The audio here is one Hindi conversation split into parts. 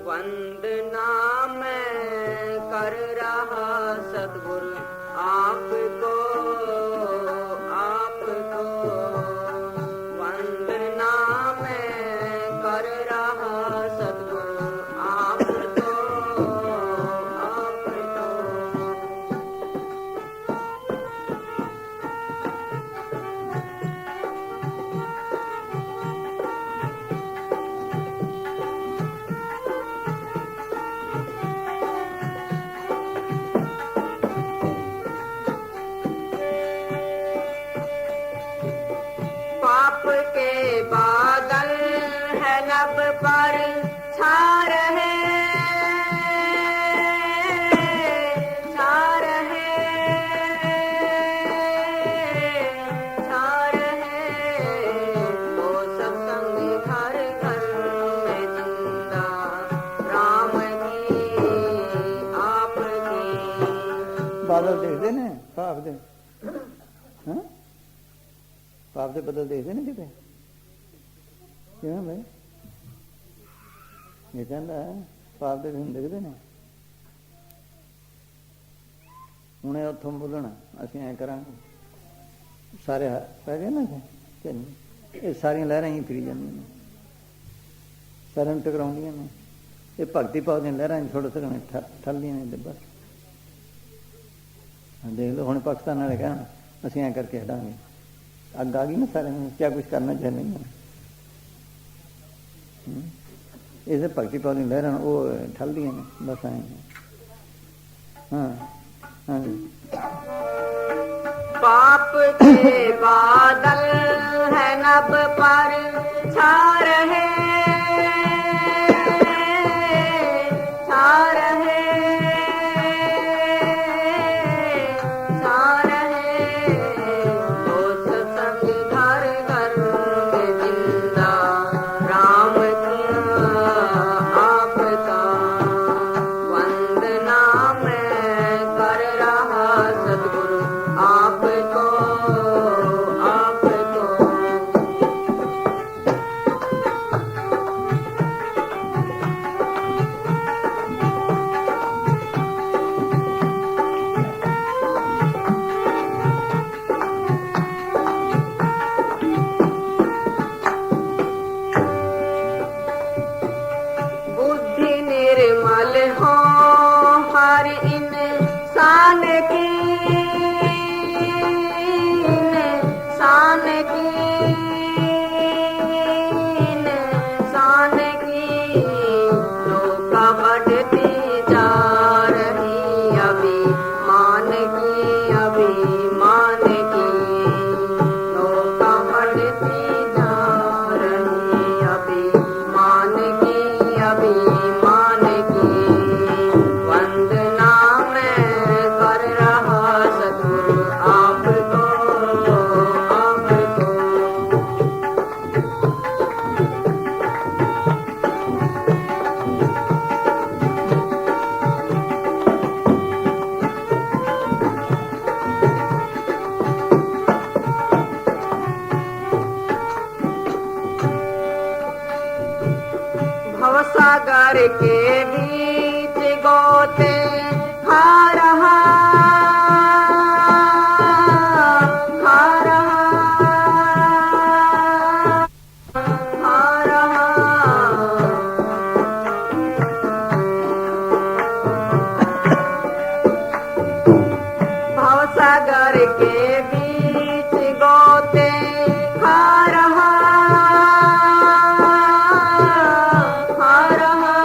वंदना मैं कर रहा सतगुरु आपको, आपको वंदना मैं कर रहा सतगुरु आपको, आपको। पाप के बादल है लब पर छा रहे, छा रहे, छा रहे। वो सत्संग घर घर में जिंदा राम की आपकी। बादल देखते ने पाप दे, हाँ पाप ਦੇ ਬਦਲ ਦੇਖਦੇ ਨੇ ਕਿਤੇ ਕਿਵੇਂ ਬਈ ਇਹ ਕਹਿੰਦਾ ਪਾਪ ਦੇ ਦਿਨ ਦਿਖਦੇ ਨੇ ਹੁਣੇ ਉੱਥੋਂ ਬੋਲਣਾ ਅਸੀਂ ਐ ਕਰਾਂਗੇ ਸਾਰੇ ਪੈ ਗਏ ਨਾ ਕਿ ਇਹ ਸਾਰੀਆਂ ਲਹਿਰਾਂ ਹੀ ਫਿਰੀ ਜਾਂਦੀਆਂ ਨੇ ਸਾਰਿਆਂ ਨੂੰ ਟਕਰਾਉਂਦੀਆਂ ਨੇ ਇਹ ਭਗਤੀ ਭਾਵ ਦੀਆਂ ਲਹਿਰਾਂ ਥੋੜ੍ਹੇ ਥੋੜ੍ਹੇ ਠੱਲਦੀਆਂ ਨੇ ਬਸ ਦੇਖ ਲਓ ਹੁਣ ਪਾਕਿਸਤਾਨ ਵਾਲੇ ਕਹਿਣ ਅਸੀਂ ਐਂ ਕਰਕੇ ਹਟਾਂਗੇ अग आ गई ना सारे में क्या कुछ करना चाहिए इसे भक्ति पाल लहर वो ठल दी बस आए हाँ हाँ जी। पाप के बादल है नभ पर छा रहे, छा रहे, छा रहे। वो सत्संग घर घर में जिंदा राम की आपका। वंदना मैं कर रहा सतगुरु आपको, आपको। बुद्धि निर्मल हो हर इंसान की, इंसान की, इंसान की। नौका बढ़ती जा रही अभी मान की, अभी मान की। नौका बढ़ती जा रही अभी मान की, अभी मान की। वंदना मैं कर रहा सतगुरु आपको, आपको। भवसागर के बीच गोते खा रहा, खा रहा, खा रहा। भवसागर के बीच गोते खा रहा, खा रहा।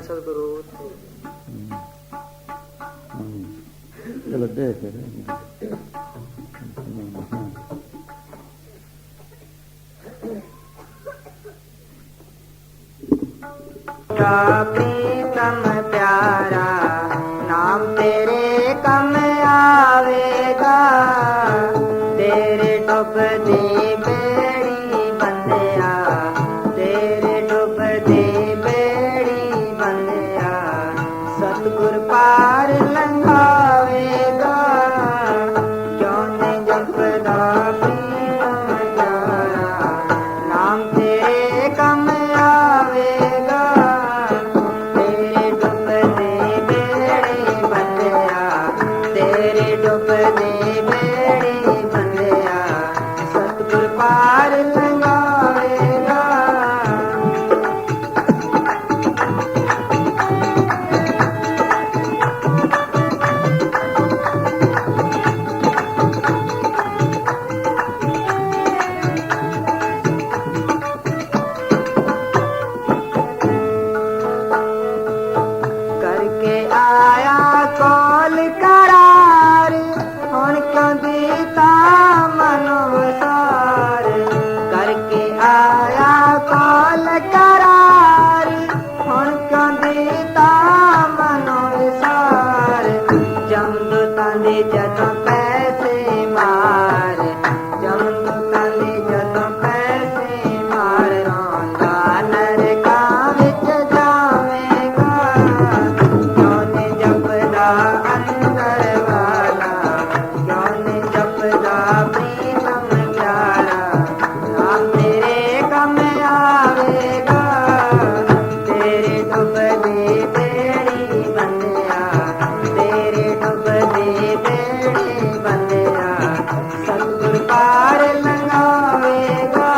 ਗਿਆਨ ਸਤਿਗੁਰੂ ਚਲੋ ਦੇ ਫਿਰ प्रीतम प्यारा नाम तेरे कम आवेगा तेरे डुबदी बेड़ी बंदिया तेरे डुबदी बेड़ी बंदिया सतगुर पार लंघावेगा क्यों नहीं जपदा प्रीतम प्यारा नाम तेरे कम आवेगा तेरे डुबदे बेड़ी बंदिया सतगुर पार लंघावेगा करके आया कौल करार हुण क्यों दीता मनोसार करके आया कौल करार हुण क्यों दीता मनोसार जमदूतां दे जदों पैसे मार जमदूतां दे जदों पैसे मार रोंदा नरकां विच जावेगा क्यों ने जपदा अंदर वाला क्यों ने जपदा प्रीतम प्यारा नाम तेरे कम आवेगा तेरे डुबदी बेड़ी बंदिया तेरे डुबदी बेड़ी बंदिया सतगुर पार लंघावेगा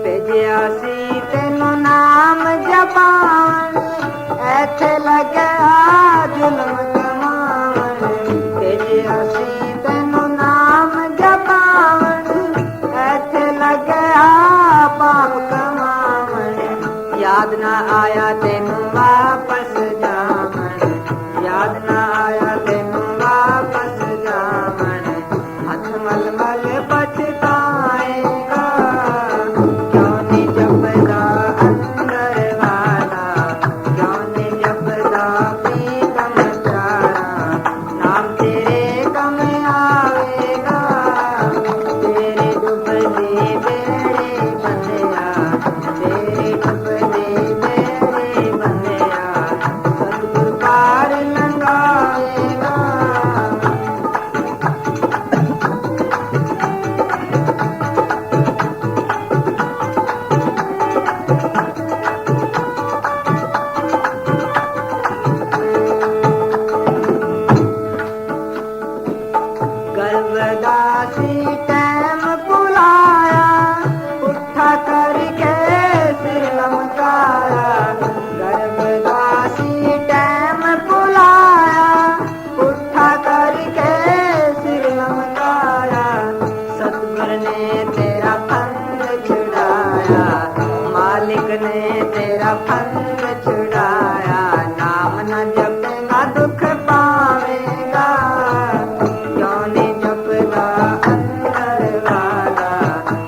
ਭੇਜਿਆ ਸੀ ਤੈਨੂੰ ਨਾਮ ਜਪਾਵਣ ਇੱਥੇ ਲੱਗਿਆ ਜ਼ੁਲਮ ਕਮਾਵਣ ਭੇਜਿਆ ਸੀ ਤੈਨੂੰ ਨਾਮ ਜਪਾਵਣ ਇੱਥੇ ਲੱਗਿਆ ਪਾਪ ਕਮਾਵਣ ਯਾਦ ਨਾ ਆਇਆ ਤੈਨੂੰ ਵਾਪਸ ਜਾਵਣ ਯਾਦ ਨਾ ਆਇਆ ਤੈਨੂੰ ਵਾਪਸ ਜਾਵਣ ਹੱਥ ਮਲ ਮਲ ਪਛਤਾਏਗਾ क्यों नहीं जपदा अंदर वाला क्यों नहीं जपदा प्रीतम प्यारा नाम तेरे कम आवेगा तेरे डुबदी बेड़ी बंदिया तेरे डुबदी बेड़ी बंदिया सतगुर पार लंघावेगा गर्भदासी टैम बुलाया उठा करके सिर लमकाया गर्भदासी टैम बुलाया उठा करके सिर लमकाया सतगुर ने तेरा फंद छुड़ाया मालिक ने तेरा फंद छुड़ाया नाम न जपेगा दुख पावेगा क्यों नहीं जपदा अंदर वाला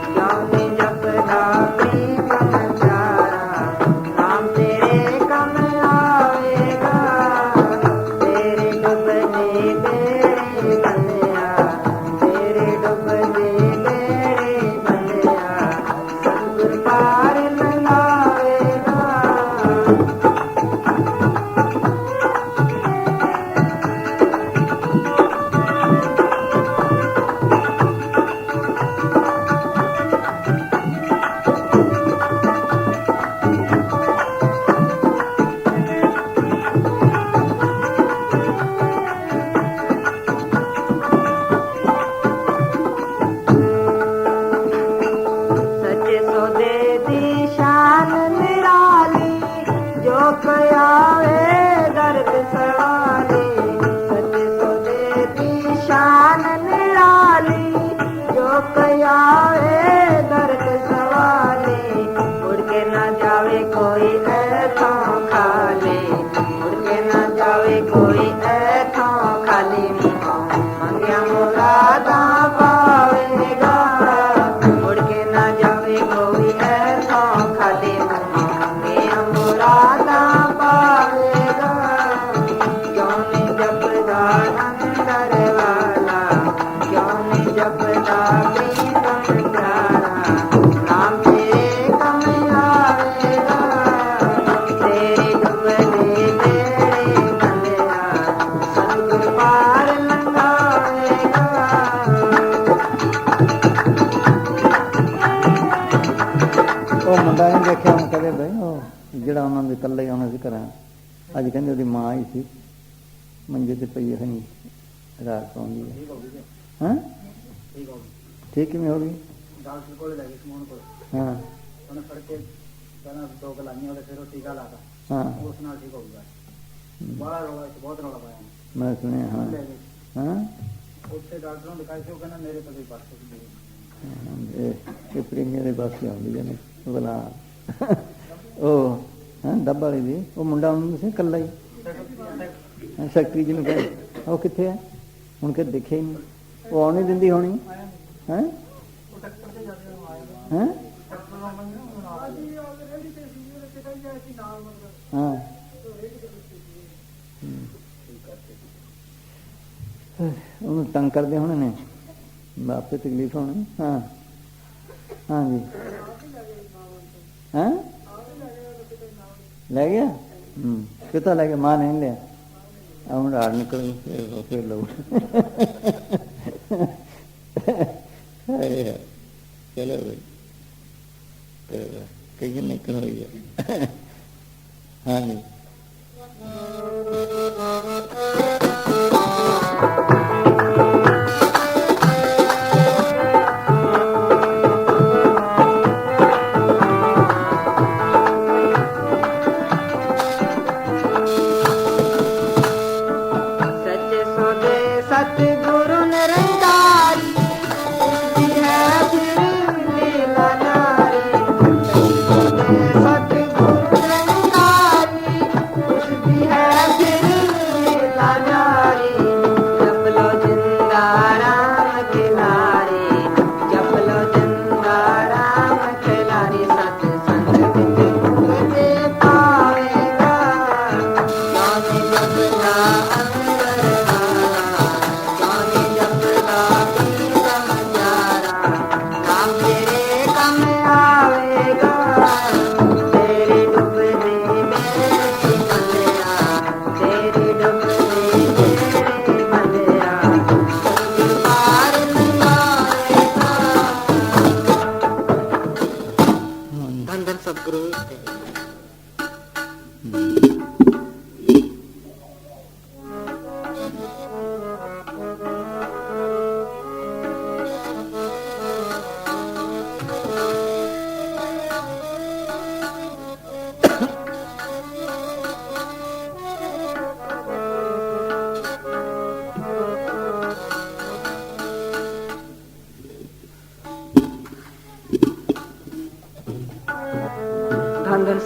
क्यों नहीं जपदा प्रीतम प्यारा नाम तेरे कम आवेगा तेरे डुबदी बेड़ी बंदिया तेरे डुबदी बेड़ी बंदिया सतगुर पार लंघावेगा ਮੁੰਡਾ ਨਹੀਂ ਦੇਖਿਆ ਹੁਣ ਕਦੇ ਬਈ, ਉਹ ਜਿਹੜਾ ਉਹਨਾਂ ਦੇ ਇਕੱਲੇ ਆਉਣਾ ਸੀ ਘਰਾਂ। ਅੱਜ ਕਹਿੰਦੇ ਉਹਦੀ ਮਾਂ ਆਈ ਸੀ, ਮੰਜੇ ਤੇ ਪਈ ਹੈ, ਰਾਤ ਪਾਉਂਦੀ ਹੈ। ਹਾਂ ਠੀਕ ਕਿਵੇਂ ਹੋ ਗਈ? ਡਾਕਟਰ ਕੋਲ ਲੈ ਗਏ ਸਮੂਨ ਕੋਲ। ਹਾਂ ਉਹਨੇ ਫੜ ਕੇ ਪਹਿਲਾਂ 2 ਗਲਾਈਆਂ ਉਹਦੇ, ਫਿਰ ਉਹ ਟੀਕਾ ਲਾਤਾ। ਹਾਂ ਉਸ ਨਾਲ ਠੀਕ ਹੋ ਗਿਆ। ਬੜਾ ਰੌਲਾ, ਬਹੁਤ ਰੌਲਾ ਪਾਇਆ ਮੈਂ ਸੁਣਿਆ। ਹਾਂ ਲੈ ਗਏ ਹਾਂ ਉੱਥੇ ਡਾਕਟਰ ਨੂੰ ਦਿਖਾਈ ਸੀ, ਉਹ ਕਹਿੰਦਾ ਮੇਰੇ ਤੋਂ ਵੀ ਬਸ ਇਹ ਪ੍ਰੀਮੀਅਰ ਦੇ ਪਾਸੇ ਆਉਂਦੀ ਹੈ ਨੇ ਬਲਾ ਉਹ ਹਾਂ ਡੱਬਾ ਵਾਲੀ ਦੀ। ਉਹ ਮੁੰਡਾ ਉਹਨੂੰ ਸੀ ਇਕੱਲਾ ਹੀ ਸੈਕਟਰੀ ਜਿਹਨੂੰ ਕਹਿੰਦੇ, ਉਹ ਕਿੱਥੇ ਹੈ ਹੁਣ? ਕਿ ਦੇਖਿਆ ਹੀ ਨਹੀਂ। ਉਹ ਆਉਣ ਨਹੀਂ ਦਿੰਦੀ ਹੋਣੀ। ਹੈਂ ਹੈਂ ਹਾਂ ਉਹਨੂੰ ਤੰਗ ਕਰਦੇ ਹੋਣੇ ਨੇ, ਆਪੇ ਤਕਲੀਫ ਹੋਣੀ। ਹਾਂ ਹਾਂ ਜੀ ਹੈਂ ਲੈ ਗਿਆ। ਕਿਤਾ ਲੈ ਗਿਆ? ਮਾਂ ਨਹੀਂ ਲਿਆ। ਹੁਣ ਰਾੜ ਨਿਕਲ ਫਿਰ ਲਊ। ਚਲੋ ਬਈ ਕਈ ਨਿਕਲ ਹੋਈ ਹੈ। ਹਾਂ ਜੀ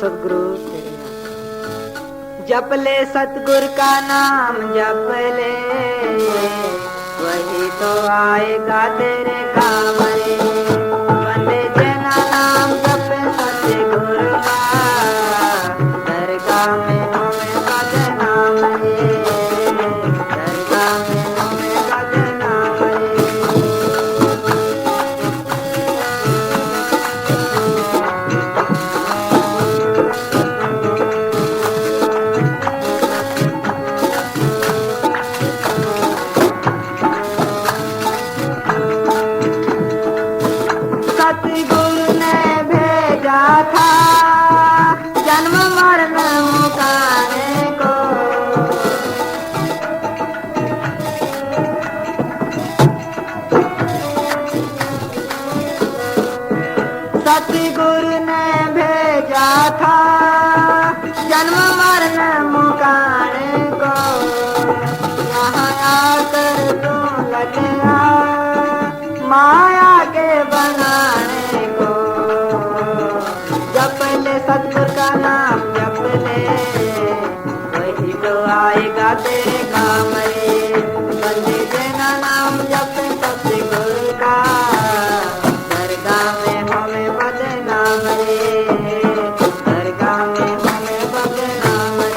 सतगुरु जप ले सतगुर का नाम जप ले, वही तो आएगा तेरे काम रे। वंदे जना नाम जप सतगुर का, दरगाह में हमें बदनाम रे, दरगाह में हमें बदनाम रे। सतगुरु ने भेजा था जन्म मरण मुकाने को, यहाँ आकर तू लगा माया के बनाने को। जप ले सतगुरु का नाम जप ले, वही तो आएगा तेरे काम रे। बंदे देना नाम जप सतगुरु का, दरगाह में हमें बदनाम रे, दरगाह में हमें बदनाम रे।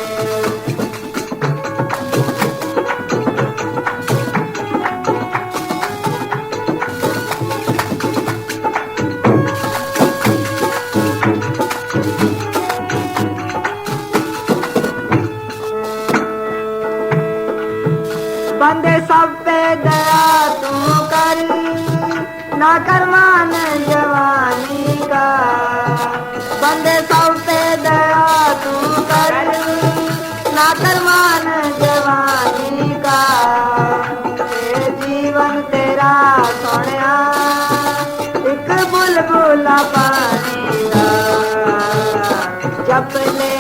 बंदे सब पे दया तू कर, ना कर मान जवानी का। बंदे सब पे दया तू कर, ना करमान जवानी का, ये जीवन तेरा सोनिया एक बुलबुला पानी का। जप ले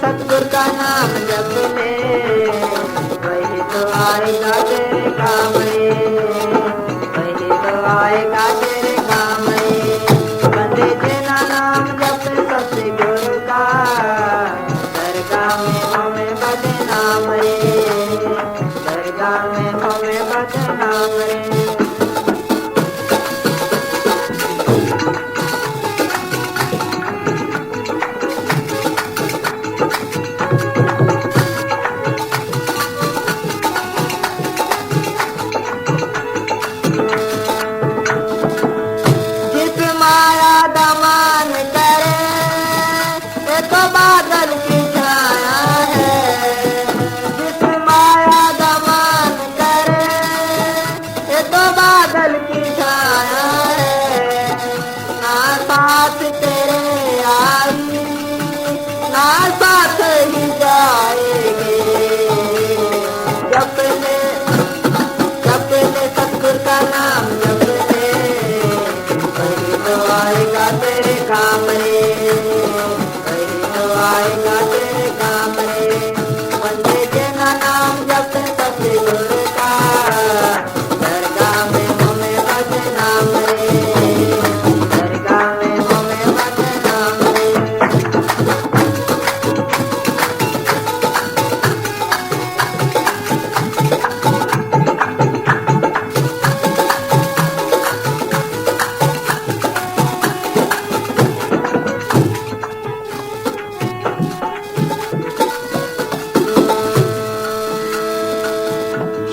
सतगुर का नाम जप ले, वही तो आएगा तेरे काम में, वही तो आएगा तेरे काम में। बंदे तेरा नाम जप सतगुरु का, दरगाह में हमें बदनाम रे, दरगाह में हमें बदनाम रे। बादल की छाया है, जिस माया दमन करे, ये तो बादल की छाया है। ना साथ तेरे आई, ना साथ ही जाएगी। जप ले सतगुर का नाम जप ले, वही तो आएगा तेरे काम रे, आएगा तेरे काम रे। बंदे तेरा नाम जप सतगुर का, दरगाह में हमें बदनाम रे, दरगाह में हमें बदनाम रे।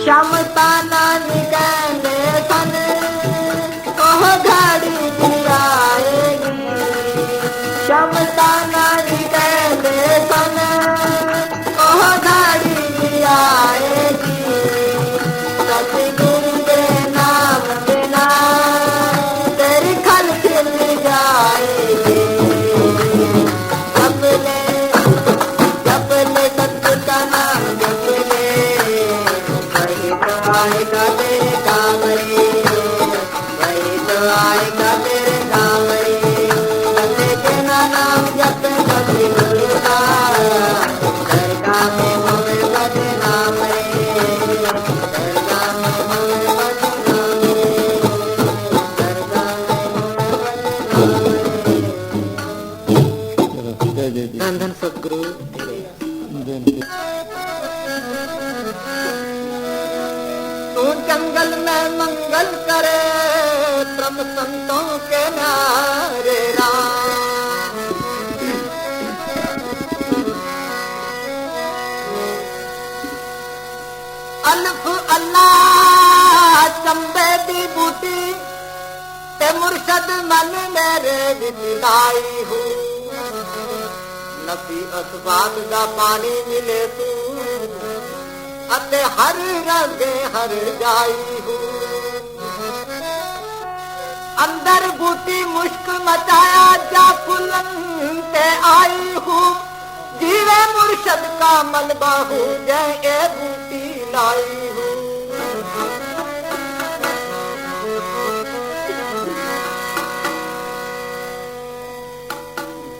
श्यामता नानी कहने सन, ओह घड़ी भी आएगी। श्यामता नानी कहने सन, ओह घड़ी भी आएगी। सतगुरु के नाम बिना तेरी खल खिल जाएगी। जप ले सतगुर का नाम जप ले, आएगा तेरे काम रे, वही तो आएगा तेरे काम रे। बंदे तेरा नाम जप सतगुरु का, दरगाह में हमें बदनाम रे, दरगाह में हमें बदनाम रे, दरगाह में हमें बदनाम रे। धन धन सतगुरु। तू जंगल में मंगल करे, ब्रह्म संतों के नारे राम। अल्फ अल्लाह चंबे दी बूटी ते मुर्शद मन मेरे विलाई हूँ। नफी असबाब दा पानी मिले तू, अते हर रंगे हर जाई हूँ। अंदर बूटी मुश्क मचाया जा फुलन ते आई हूँ। जीवे मुर्शद का मलबा हूँ, जय ए बूटी लाई हूँ।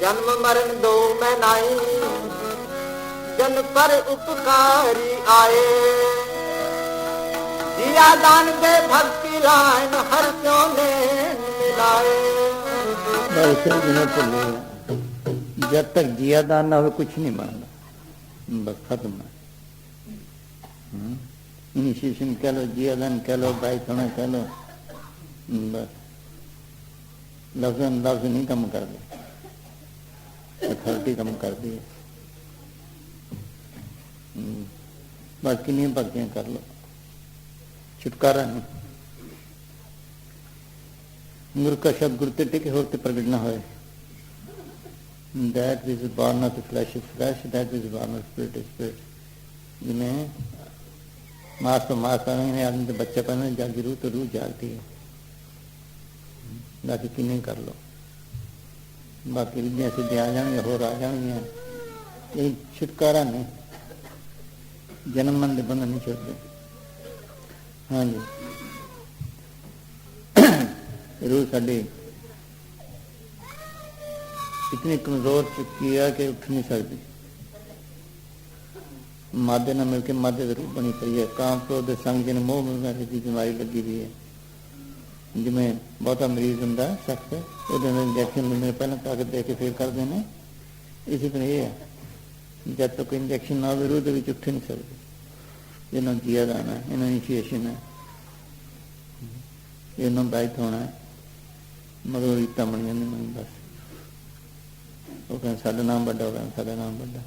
जन्म मरण दो मैं नाई, जन पर उपकारी आए। दिया दान दे भक्ति लाइन हर क्यों ने मिलाए। जब तक जिया दान ना हो कुछ नहीं मानना, बस खत्म है। इनिशिएशन कह लो, जिया दान कह लो, भाई थोड़ा कह लो, बस लफ्ज नहीं कम कर दे, अथॉरिटी कम कर दी। बस किन्नी भक्तियां कर लो, छुटकारा नहीं। गुरु का शब्द गुरु ते टिके होते प्रगट ना होए। That which is born of the flesh is flesh, that which is born of the spirit is spirit. जिन्हें मास तो मास आने आदमी तो बच्चा पैदा जागी रूह तो रूह जागती है। बाकी किन्हीं कर लो, बाकी रिद्धियां सिद्धियां आ जाएंगे, होर आ जाएंगियां। ये छुटकारा नहीं, जन्म मन के बंधन नहीं छुटते। हाँ जी, रूह साड़ी इतनी कमजोर चुकी है कि उठ नहीं सकती। मादे न मिलकर मादे की रूह बनी पई है। काम क्रोध के संग जिन्हें मोह मिलना की बीमारी लगी हुई है। जिमें बहुता मरीज होंगे सख्त, वो इंजैक्शन लेने पहले ताकत दे के फिर कर देने। इसी तरह ये है, जब तक इंजैक्शन ना हो रूह के उठ नहीं सकती। जिन्होंने जिया जाना है, इन्होंने इनिशिएशन है, इन्होंने बाइट होना है, मगर रीता बन जाती बस। वो कहते साडा नाम बड़ा, हो गया साडा नाम बड़ा।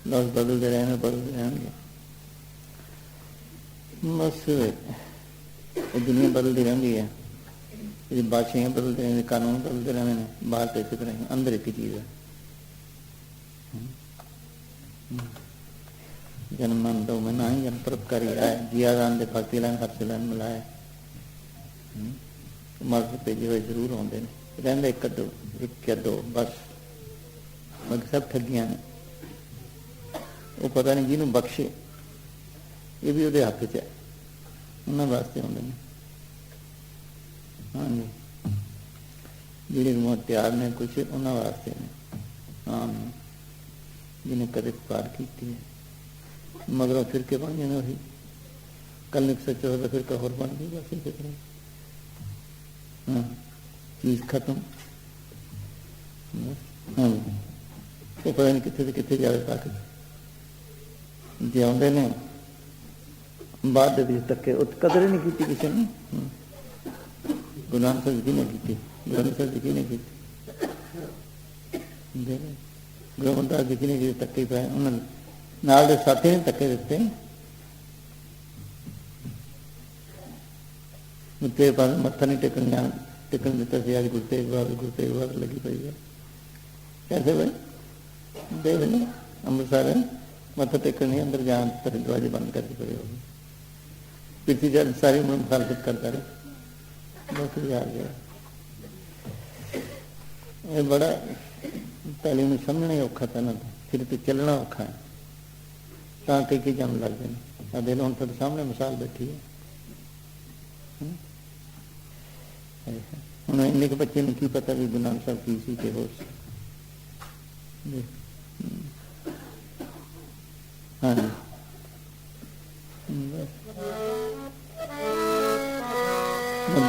लफ्ज बदलते रहने रहेंगे बस। ये दुनिया बदलती रहती है, ये बादशाहियाँ बदलते रहते, कानून बदलते रहते हैं। बाहर तो इसी तरह ही, अंदर एक ही चीज़ है। जन्म मन दो में ना ही जन्म परोपकारी आए, जिया दान दे भक्ति लैन हर से लैन मिलाए। मर्द भेजे हुए जरूर आते हैं, रहते एक दो, एक या दो बस, बाकी सब ठगियां ने। वो पता नहीं जिन्होंने बख्शे, ये भी वो हक च है, उन्होंने वास्ते आते हैं। हाँ जी, जिन्हें मुख्तियार ने कुछ उन्होंने वास्ते ने। हाँ, जिन्हें कदे पार की है, मगर फिर के बन जाने वही। कल निक सच्चा होता फिर का होर बन गई बस इसी तरह। हाँ, चीज खत्म। हाँ जी, तो पता नहीं कितने से कितने जाए ताकत जे आते ने बाद धक्के कदर नहीं की किसी ने। गुरु नानक साहब जी ने की, गुरु नानक साहब जी ने की, गुरु अमरदास जी ने की, धक्के पाए उन्होंने नाल दे साथी ने धक्के दिते। तेरे पास मत्था नहीं टेकन दिता सी, अज गुरु तेग बहादुर लगी पई है। कैसे भाई देख लो, अमृतसर मत्था टेकन नहीं, अंदर जान तेरे दरवाजे बंद करके पड़े होगी। पिछली जब सारी उम्र मुखालफत करता रहे, बस आ गया। ये बड़ा पहले उन्हें समझना ही औखा था ना, फिर तो चलना औखा है। ਤਾਂ कई जम लगते हैं। देख लो हम तो सामने मिसाल बैठी है। ਹੁਣ ਇੰਨੇ ਕੁ ਬੱਚੇ ਨੂੰ ਕੀ ਪਤਾ ਵੀ ਗੁਰੂ ਨਾਨਕ ਸਾਹਿਬ ਕੀ ਸੀ ਤੇ ਹੋਰ ਸੀ। ਹਾਂਜੀ,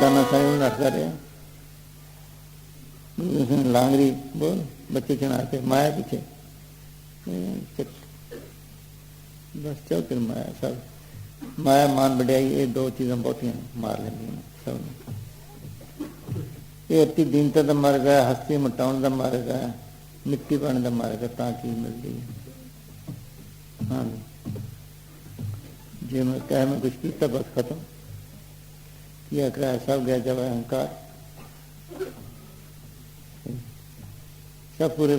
ਦਾਨਾ ਸਾਹਿਬ ਨੂੰ ਰੱਖਦਾ ਰਿਹਾ। ਲਾਂਗਰੀ ਬੋਲ ਬੱਚੇ ਚਣਾ ਕੇ ਮਾਇਆ ਪਿੱਛੇ बस चौक माया सब, माया मान बढ़ियाई ये दो चीज़ें बहुत ही मार लेंगी सब। ये अति दीनता का मार्ग है, हस्ती मटाने का मार्ग है, मिट्टी पाने का मार्ग है, तां चीज मिलती है। हाँ जी, मैं कह मैं कुछ किया बस खत्म किया कराया, सब गया जब अहंकार सब पूरे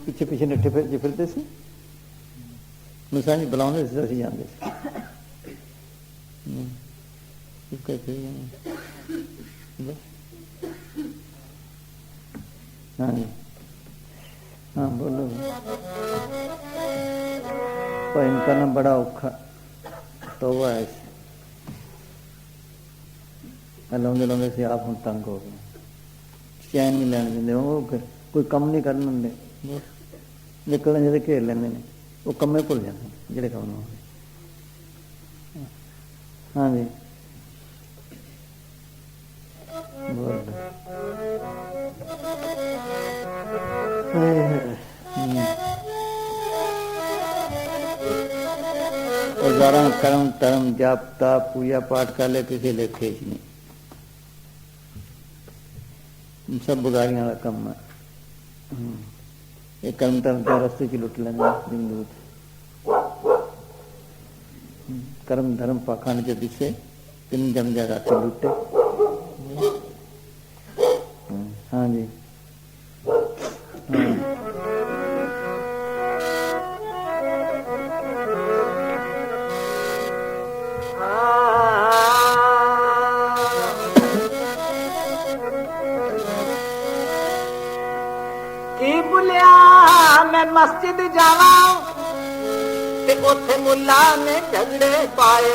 पीछे पीछे नट्ठे फिरते थे। मिसाल नहीं बुलाते थे, असं जाते हाँ जी। हाँ बोलो। पर इनका ना बड़ा औखा तौबा है। लाते लाते से आप हम तंग हो गए, चैन नहीं लैन देंगे, वो कोई कम नहीं करन देंगे, निकलने जब घेर लेंगे ने, वो कम्मे भुल जाते जोड़े काम हो। हाँ जी बोल। औजारा कर्म धर्म जाप ताप पूजा पाठ कर ले, किसी लेखे च नहीं, सब बुगारियां वाला कम है। एक कर्म धर्म का रस्ते च लुट लेंगे जिंदगी। कर्म धर्म पाखंड च दिसे, तीन जम जा राती लुटे। हाँ जी हाँ। बोलिया मैं मस्जिद जावा ते उथे मुल्ला ने झगड़े पाए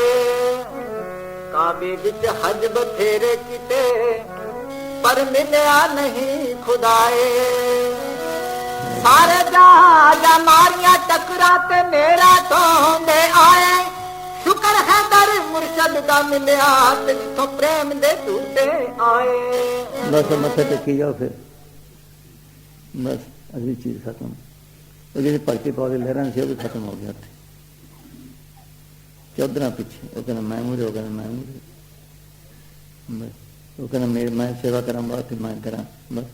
काबे विच हज बथेरे किते पर मिलया नहीं खुदाए सारे जहाजा मारिया टकरा ते मेरा ढोंदे आए शुक्र है दर मुर्शद दा मिलया ते जिथों प्रेम दे टूटे आए बस मत्थे टेकी जाओ फिर बस अगली चीज खत्म वो जैसे पर्ची पौधे लहरा से वो भी खत्म हो गया थे चौधरा पीछे वो कहना मैं मुझे वो कहना मैं मुझे बस वो कहना मेरे मैं सेवा करा बात मैं करा बस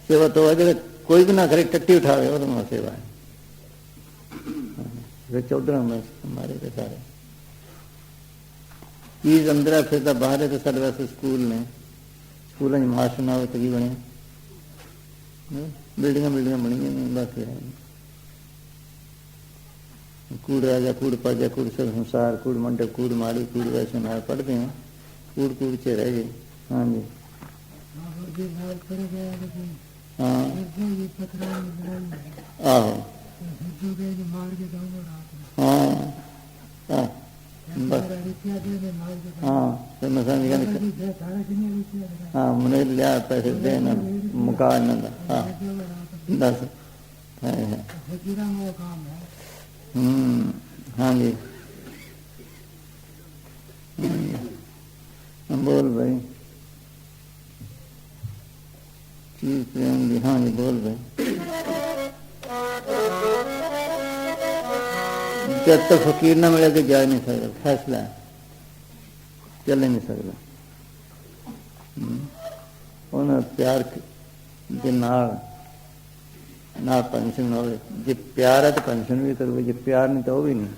सेवा तो अगर कोई भी ना करे टट्टी उठावे वो तो मैं सेवा है फिर चौधरा बस हमारे के सारे चीज अंदर फिर तो बाहर है तो सारे वैसे स्कूल ने स्कूलों में मास्टर ना हो तो की बने बिल्डिंग बनी बस कूड़ राजा कूड़ पाजा कूड़ सब संसार कूड़ मंडप कूड़ माड़ी कूड़ वैसे ना पढ़ते हैं कूड़ कूड़ चे रह गए हाँ जी हाँ आहो हाँ बस हाँ फिर मैं समझ हाँ मुझे लिया पैसे देना मुका न हाँ दस है हाँ जी बोल भाई चीज प्रेम जी हाँ जी बोल भाई जब तक फकीर ना मिले तो जा नहीं सकता फैसला चल नहीं सकता उन्हें प्यार के ना पेंशन हो जे प्यार है तो पेंशन भी करो जे प्यार नहीं तो वो भी नहीं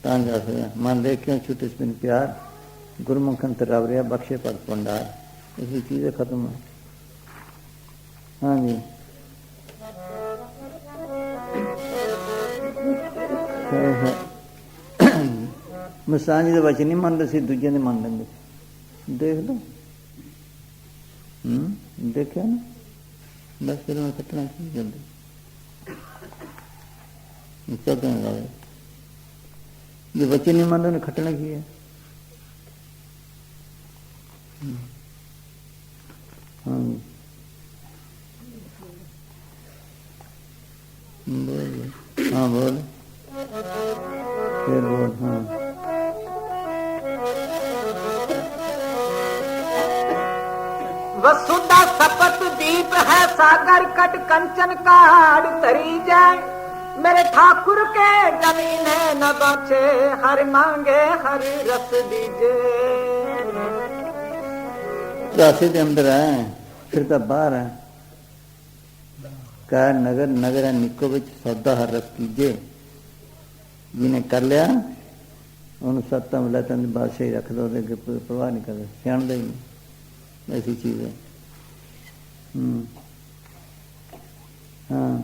तां जा सकता मान ले क्यों छूटे बिन प्यार गुरमुखन तराव रहा बख्शे पर भंडार ऐसी चीजें खत्म है हाँ जी मैं सांझ के वचन नहीं मान सी दूजे ने मान लेंगे देख लो देखा ना बस फिर मैं कटना की जल्दी चौथा लगा जो बच्चे नहीं मान रहे खटना की है हाँ बोल हाँ बोल फिर बोल हाँ वसुधा सपत दीप है सागर कट कंचन काड़ तरी जाए मेरे ठाकुर के जमीन है न बचे हर मांगे हर रस दीजे रास्ते के अंदर है फिर तो बाहर है कह नगर नगर है निको विच सौदा हर रस कीजे जिन्हें कर लिया उन्होंने सत्ता मिला तेन बादशाही रख दो परवाह नहीं करते सियाण ही नहीं ऐसी चीज है हाँ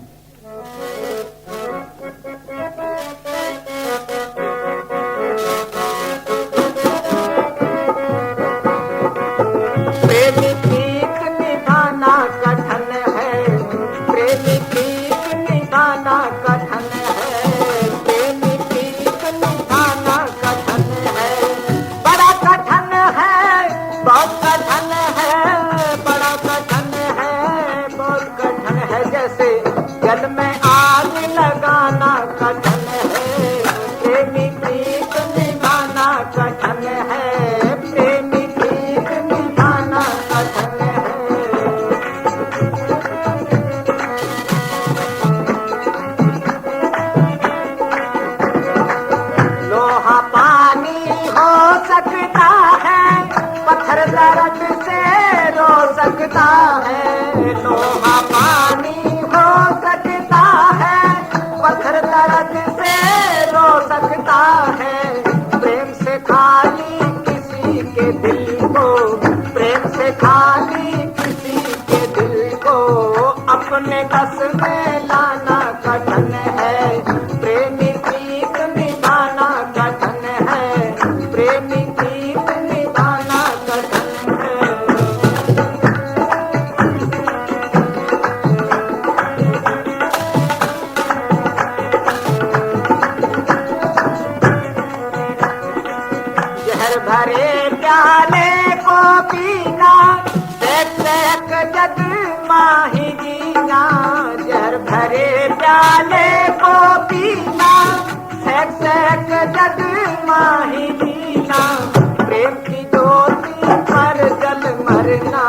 अपने बस में लाना कठिन है प्रेमी प्रीत निभाना कठिन है प्रेमी प्रीत निभाना कठिन है पीना, सेक सेक जग माही जीना, जहर भरे प्याले को पीना, सेक सेक जग माही जीना, प्रेम की ज्योति पर जल मरना,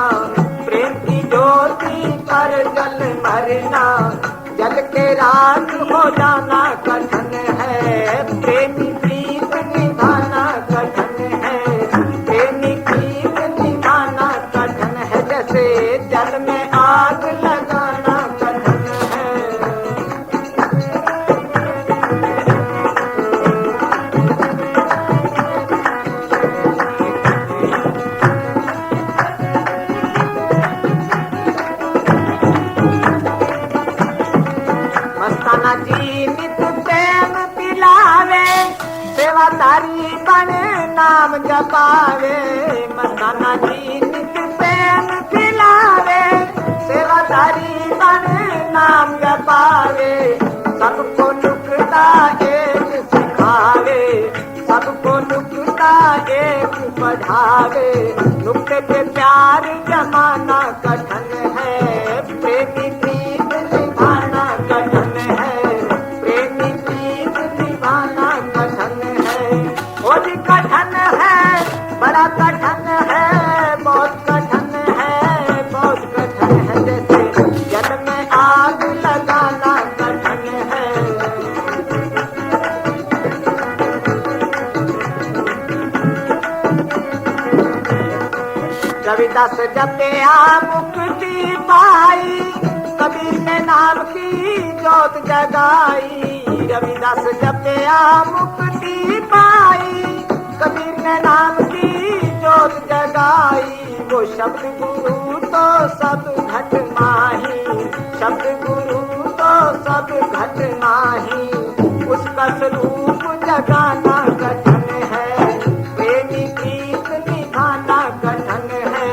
प्रेम की ज्योति पर जल मरना, जल के रात हो जाना कठिन है, प्रेमी प्रीत निभाना कठिन है, प्रेमी प्रीत निभाना कठिन है, जैसे जल में आग लगाना कठिन है। मस्ताना जी नित प्रेम पिलावे, सेवादारी बन नाम जपावे, मस्ताना जी नित प्रेम पिलावे, सेवादारी बन नाम जपावे, सबको नुकता एक सिखावे, सबको नुकता एक पढ़ावे, नुक्ते पे प्यार जमाना कठिन है, प्रेमी प्रीत निभाना कठिन है, प्रेमी प्रीत निभाना कठिन है, वो भी कठिन है, बड़ा कठिन है, बहुत कठिन है, बहुत कठिन है, जैसे जल में आग लगाना कठिन है। रविदास जपया मुक्ति पाई, कबीर ने नाम की जोत जगाई, रविदास जपया मुक्ति पाई, कबीर ने नाम की जोत जगाई, वो शब्द गुरु तो सब घट माही, शब्द गुरु तो सब घट माही, उसका स्वरूप जगाना कठिन है, प्रेमी प्रीत निभाना कठिन है,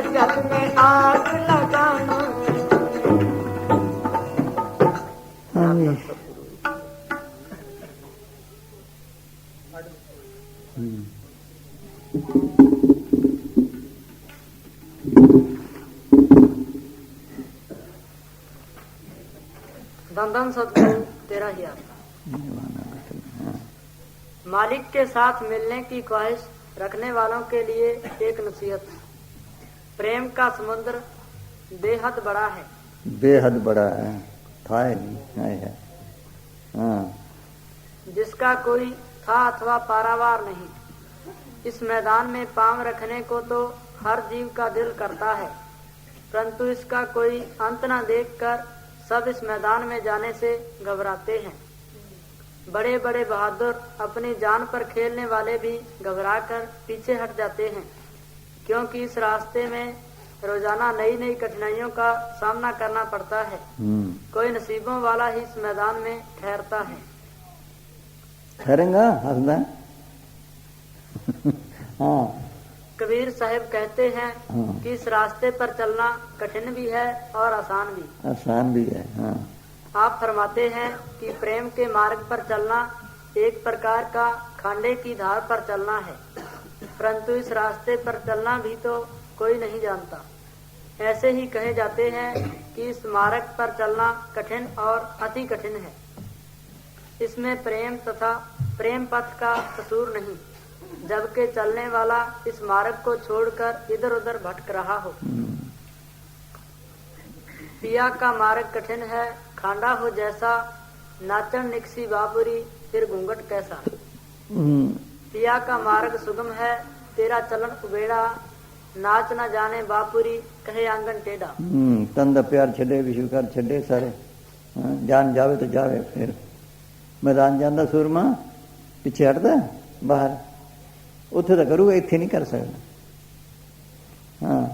जल में आग लगाना। धन धन सतगुरु तेरा ही आता। मालिक के साथ मिलने की ख्वाहिश रखने वालों के लिए एक नसीहत, प्रेम का समुद्र बेहद बड़ा है, बेहद बड़ा है, था नहीं है, हाँ, जिसका कोई था अथवा पारावार नहीं। इस मैदान में पांव रखने को तो हर जीव का दिल करता है, परंतु इसका कोई अंत न देखकर सब इस मैदान में जाने से घबराते हैं। बड़े बड़े बहादुर अपनी जान पर खेलने वाले भी घबराकर पीछे हट जाते हैं, क्योंकि इस रास्ते में रोजाना नई नई कठिनाइयों का सामना करना पड़ता है। कोई नसीबों वाला ही इस मैदान में ठहरता है। ठहरेगा हंसना। हाँ, कबीर साहब कहते हैं हाँ, कि इस रास्ते पर चलना कठिन भी है और आसान भी। आसान भी है। हाँ, आप फरमाते हैं कि प्रेम के मार्ग पर चलना एक प्रकार का खांडे की धार पर चलना है, परंतु इस रास्ते पर चलना भी तो कोई नहीं जानता। ऐसे ही कहे जाते हैं कि इस मार्ग पर चलना कठिन और अति कठिन है। इसमें प्रेम तथा प्रेम पथ का कसूर नहीं, जबकि चलने वाला इस मार्ग को छोड़कर इधर उधर भटक रहा हो। पिया का मार्ग कठिन है, खांडा हो जैसा, नाचन निकसी बाबुरी फिर घूंघट कैसा। पिया का मार्ग सुगम है, तेरा चलन उबेड़ा, नाच न जाने बापुरी कहे आंगन टेढ़ा। तन दा प्यार छड़े विश्व कर छड़े सारे, जान जावे तो जावे। फिर मैदान जांदा सूरमा पिछे हटदा बाहर, उथे तो करूगा, इत्थे नहीं कर सकदा। हाँ,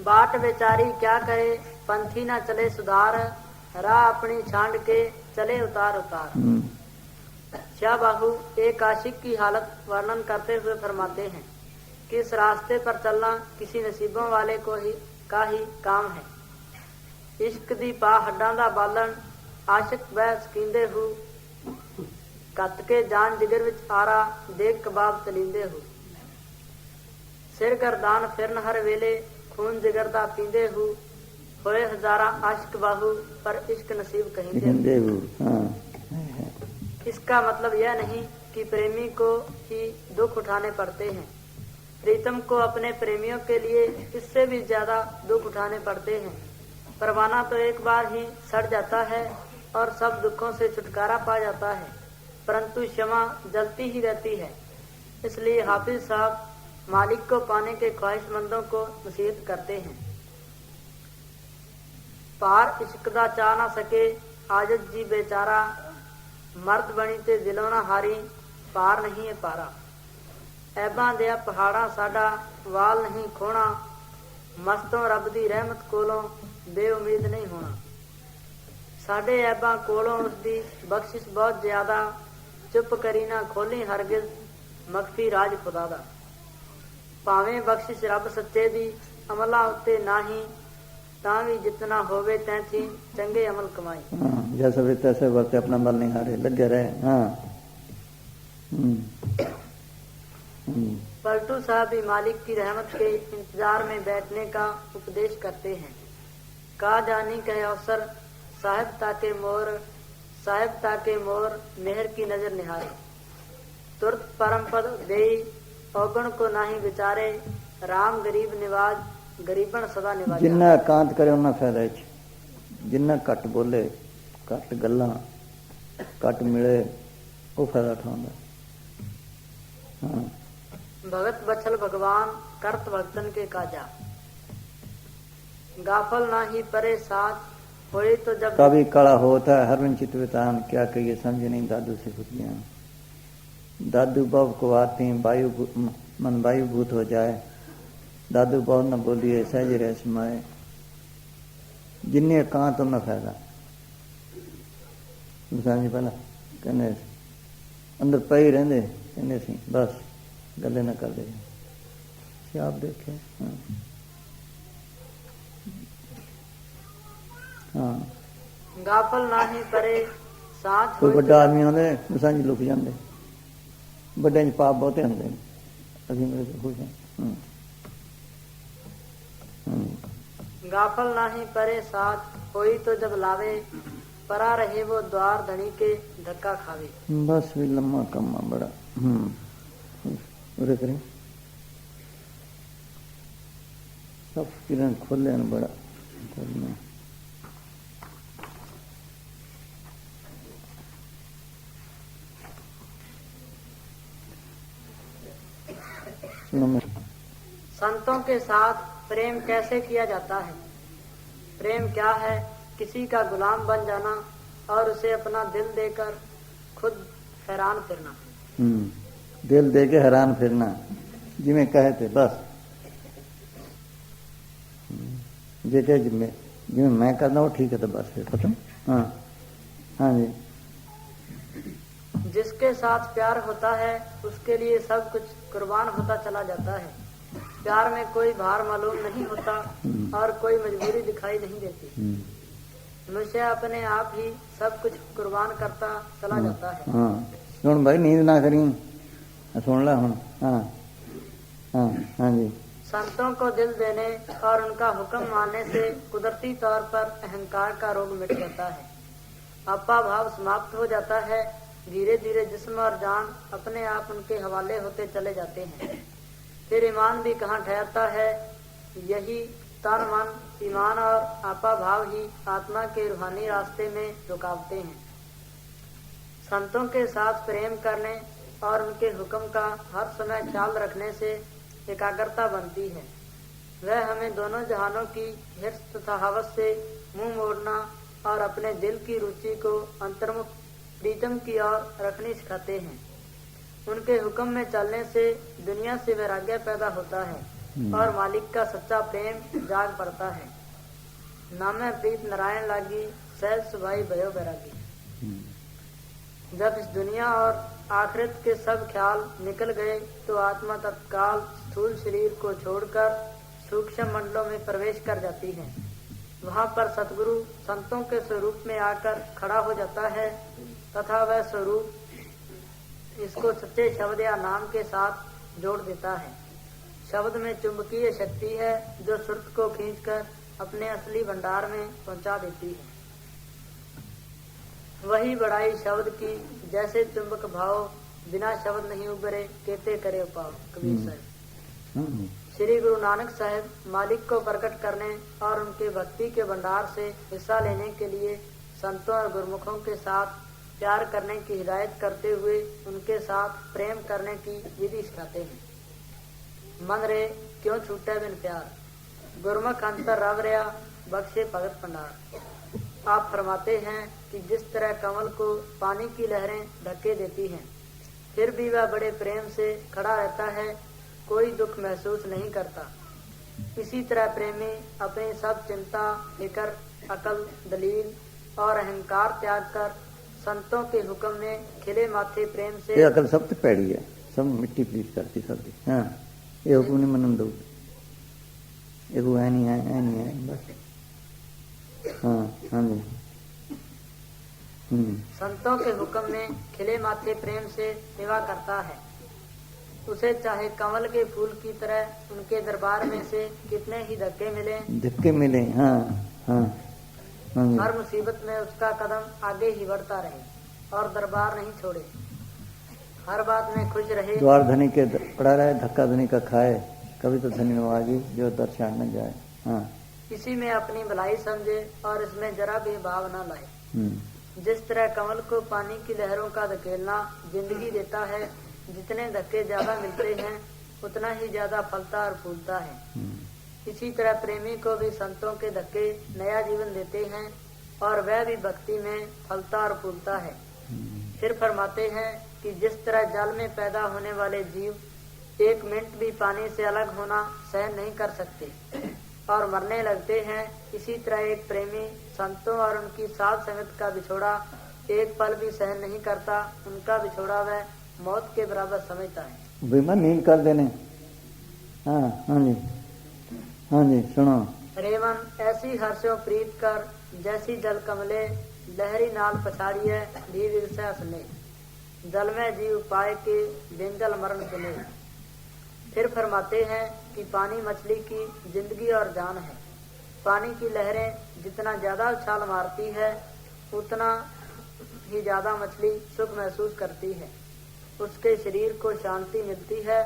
बाट बेचारी क्या करे, पंथी न चले सुधार, राह अपनी छांड के चले उतार उतार। शाह बाहू एक आशिक की हालत वर्णन करते हुए फरमाते हैं कि इस रास्ते पर चलना किसी नसीबों वाले को ही काम है। इश्क दी पा हड्डां दा बालन, आशिक वह ਸਕੀਂਦੇ ਹੂ, ਕੱਤ ਕੇ ਜਾਨ ਜਿਗਰ ਵਿੱਚ ਆਰਾ, ਦੇਖ ਕਬਾਬ ਤਲੀਂਦੇ ਹੂ। सिर गर्दान फिरन हर वेले खून जिगरदा पींदे हु होए हजारा आशिक बाहु पर इश्क नसीब कहीं दे। हाँ इसका मतलब यह नहीं कि प्रेमी को ही दुख उठाने पड़ते हैं। प्रीतम को अपने प्रेमियों के लिए इससे भी ज्यादा दुख उठाने पड़ते हैं। परवाना तो एक बार ही सड़ जाता है और सब दुखों से छुटकारा पा जाता है, परंतु क्षमा जलती ही रहती है। इसलिए हाफिज साहब मालिक को पाने के ख्वाहिशमंदों को नसीहत करते हैं। पार इश्क दा चा ना सके आजत जी बेचारा, मर्द बनी ते दिलों ना हारी पार नहीं है पारा। ऐबां दिया पहाड़ा साडा वाल नहीं खोना, मस्तों रब दी रहमत कोलों बेउमीद नहीं होना। साडे ऐबां कोलों उसदी बख्शिश बहुत ज्यादा, चुप करी ना खोली हरगिज मखफी राज खुदा दा। भावें बख्शिश रब सच्चे दी अमला उत्ते नाही, तां भी जितना होवे तैथी चंगे अमल कमाई। जैसे भी तैसे वर्ते अपना मल नहीं हारे लगे रहे। हाँ पलटू साहब भी मालिक की रहमत के इंतजार में बैठने का उपदेश करते हैं। का जानी कहे अवसर साहिब ताके मोर मेहर की नजर निहारे। तुरत परम पद देई औगण को नाही विचारे, राम गरीब निवाज गरीबन सदा निवाज। जिन्ना एकांत करे उन्ना फायदा, जिन्ना घट बोले घट गल्लां घट मिले वो फायदा उठाउंदा। हाँ भगत बछल भगवान करत भक्तन के काजा, गाफल ना ही परे साथ होए तो जब कभी कड़ा होता है हरवन चितवितान, क्या कहिए समझ नहीं दादू से कुछ ज्ञान। दादू बाब को आते मन वायु भूत हो जाए, दादू बाब न बोलिए सहज रह समाए। जिन्ने एकांत उन्ना फायदा। जी पहला कहने अंदर पई रहंदे कहने सी बस गले न कर दे। आप देखे हाँ गाफल ना ही परे साथ कोई होए बड़ा आदमी आंदे सांझ लुक जाते, बड़े पाप बहुते होंगे। अभी मेरे से खुश हैं। गाफल ना ही परे साथ होई तो जब लावे, परा रहे वो द्वार धनी के धक्का खावे। बस भी लम्मा कम्मा बड़ा उरे करें सब किरण खोले न बड़ा करना। संतों के साथ प्रेम कैसे किया जाता है? प्रेम क्या है? किसी का गुलाम बन जाना और उसे अपना दिल देकर खुद हैरान फिरना। दिल दे के हैरान फिरना जिमें कहे थे बस जेके जिमें मैं करना वो ठीक है तो बस फिर खत्म। हाँ हाँ जी। जिसके साथ प्यार होता है उसके लिए सब कुछ कुर्बान होता चला जाता है। प्यार में कोई भार मालूम नहीं होता और कोई मजबूरी दिखाई नहीं देती। मनुष्य अपने आप ही सब कुछ कुर्बान करता चला जाता है। हाँ सुन भाई नींद ना करी सुन ला हुन। हाँ हाँ हाँ जी। संतों को दिल देने और उनका हुक्म मानने से कुदरती तौर पर अहंकार का रोग मिट जाता है, अपा भाव समाप्त हो जाता है। धीरे धीरे जिस्म और जान अपने आप उनके हवाले होते चले जाते हैं। फिर ईमान भी कहाँ ठहरता है। यही तन मन ईमान और आपा भाव ही आत्मा के रूहानी रास्ते में रुकावटें हैं। संतों के साथ प्रेम करने और उनके हुक्म का हर समय ख्याल रखने से एकाग्रता बनती है। वह हमें दोनों जहानों की हिर्स तथा हवस से मुंह मोड़ना और अपने दिल की रुचि को अंतर्मुख प्रीतम की ओर रखनी सिखाते हैं। उनके हुक्म में चलने से दुनिया से वैराग्य पैदा होता है और मालिक का सच्चा प्रेम जाग पड़ता है। नामे प्रीत नारायण लागी सहज सुभाई भयो बैरागी। जब इस दुनिया और आखिरत के सब ख्याल निकल गए तो आत्मा तत्काल स्थूल शरीर को छोड़कर सूक्ष्म मंडलों में प्रवेश कर जाती है। वहाँ पर सतगुरु संतों के स्वरूप में आकर खड़ा हो जाता है तथा वह स्वरूप इसको सच्चे शब्द या नाम के साथ जोड़ देता है। शब्द में चुंबकीय शक्ति है जो सुरत को खींचकर अपने असली भंडार में पहुंचा देती है। वही बड़ाई शब्द की, जैसे चुंबक भाव बिना शब्द नहीं उभरे केते करे उपाव। कबीर साहब। श्री गुरु नानक साहब मालिक को प्रकट करने और उनके भक्ति के भंडार से हिस्सा लेने के लिए संतों और गुरुमुखों के साथ प्यार करने की हिदायत करते हुए उनके साथ प्रेम करने की विधि सिखाते हैं। मन रे क्यों छूटे बिन प्यार, गुरमुख अंतर रव रहा बख्शे भगत भंडार। आप फरमाते हैं कि जिस तरह कमल को पानी की लहरें धक्के देती हैं, फिर भी वह बड़े प्रेम से खड़ा रहता है, कोई दुख महसूस नहीं करता। इसी तरह प्रेमी अपनी सब चिंता, फिक्र, अकल, दलील और अहंकार त्याग कर संतों के हुक्म में खिले माथे प्रेम से। ये अकल सब तो पैड़ी है, सब मिट्टी पलीट करती सब। हाँ, ये हुक्म नहीं मनन दो, ये वो है नहीं है बस। हाँ जी। संतों के हुक्म में खिले माथे प्रेम से सेवा करता है। उसे चाहे कमल के फूल की तरह उनके दरबार में से कितने ही धक्के मिले, हाँ। हर मुसीबत में उसका कदम आगे ही बढ़ता रहे और दरबार नहीं छोड़े। हर बात में खुश रहे। द्वार धनी के पड़ा रहे, धक्का धनी का खाए, कभी तो धनी नवाजी जो दर्शन न जाए। हाँ, इसी में अपनी भलाई समझे और इसमें जरा भी भाव न लाए। जिस तरह कमल को पानी की लहरों का धकेलना जिंदगी देता है, जितने धक्के ज्यादा मिलते हैं उतना ही ज्यादा फलता और फूलता है। इसी तरह प्रेमी को भी संतों के धक्के नया जीवन देते हैं और वह भी भक्ति में फलता और फूलता है। फिर फरमाते हैं कि जिस तरह जल में पैदा होने वाले जीव एक मिनट भी पानी से अलग होना सहन नहीं कर सकते और मरने लगते हैं, इसी तरह एक प्रेमी संतों और उनकी साथ संगत का बिछोड़ा एक पल भी सहन नहीं करता। उनका बिछोड़ा वह मौत के बराबर समझता है। बीमा नींद कर देने। हाँ जी सुनो। रेवन ऐसी हर्षों प्रीत कर, जैसी जल कमले लहरी नाल पछाड़िए धीरे से हंसने, जल में जीव पाए के बिंजल मरण सुने। फिर फरमाते हैं कि पानी मछली की जिंदगी और जान है। पानी की लहरें जितना ज्यादा उछाल मारती है उतना ही ज्यादा मछली सुख महसूस करती है। उसके शरीर को शांति मिलती है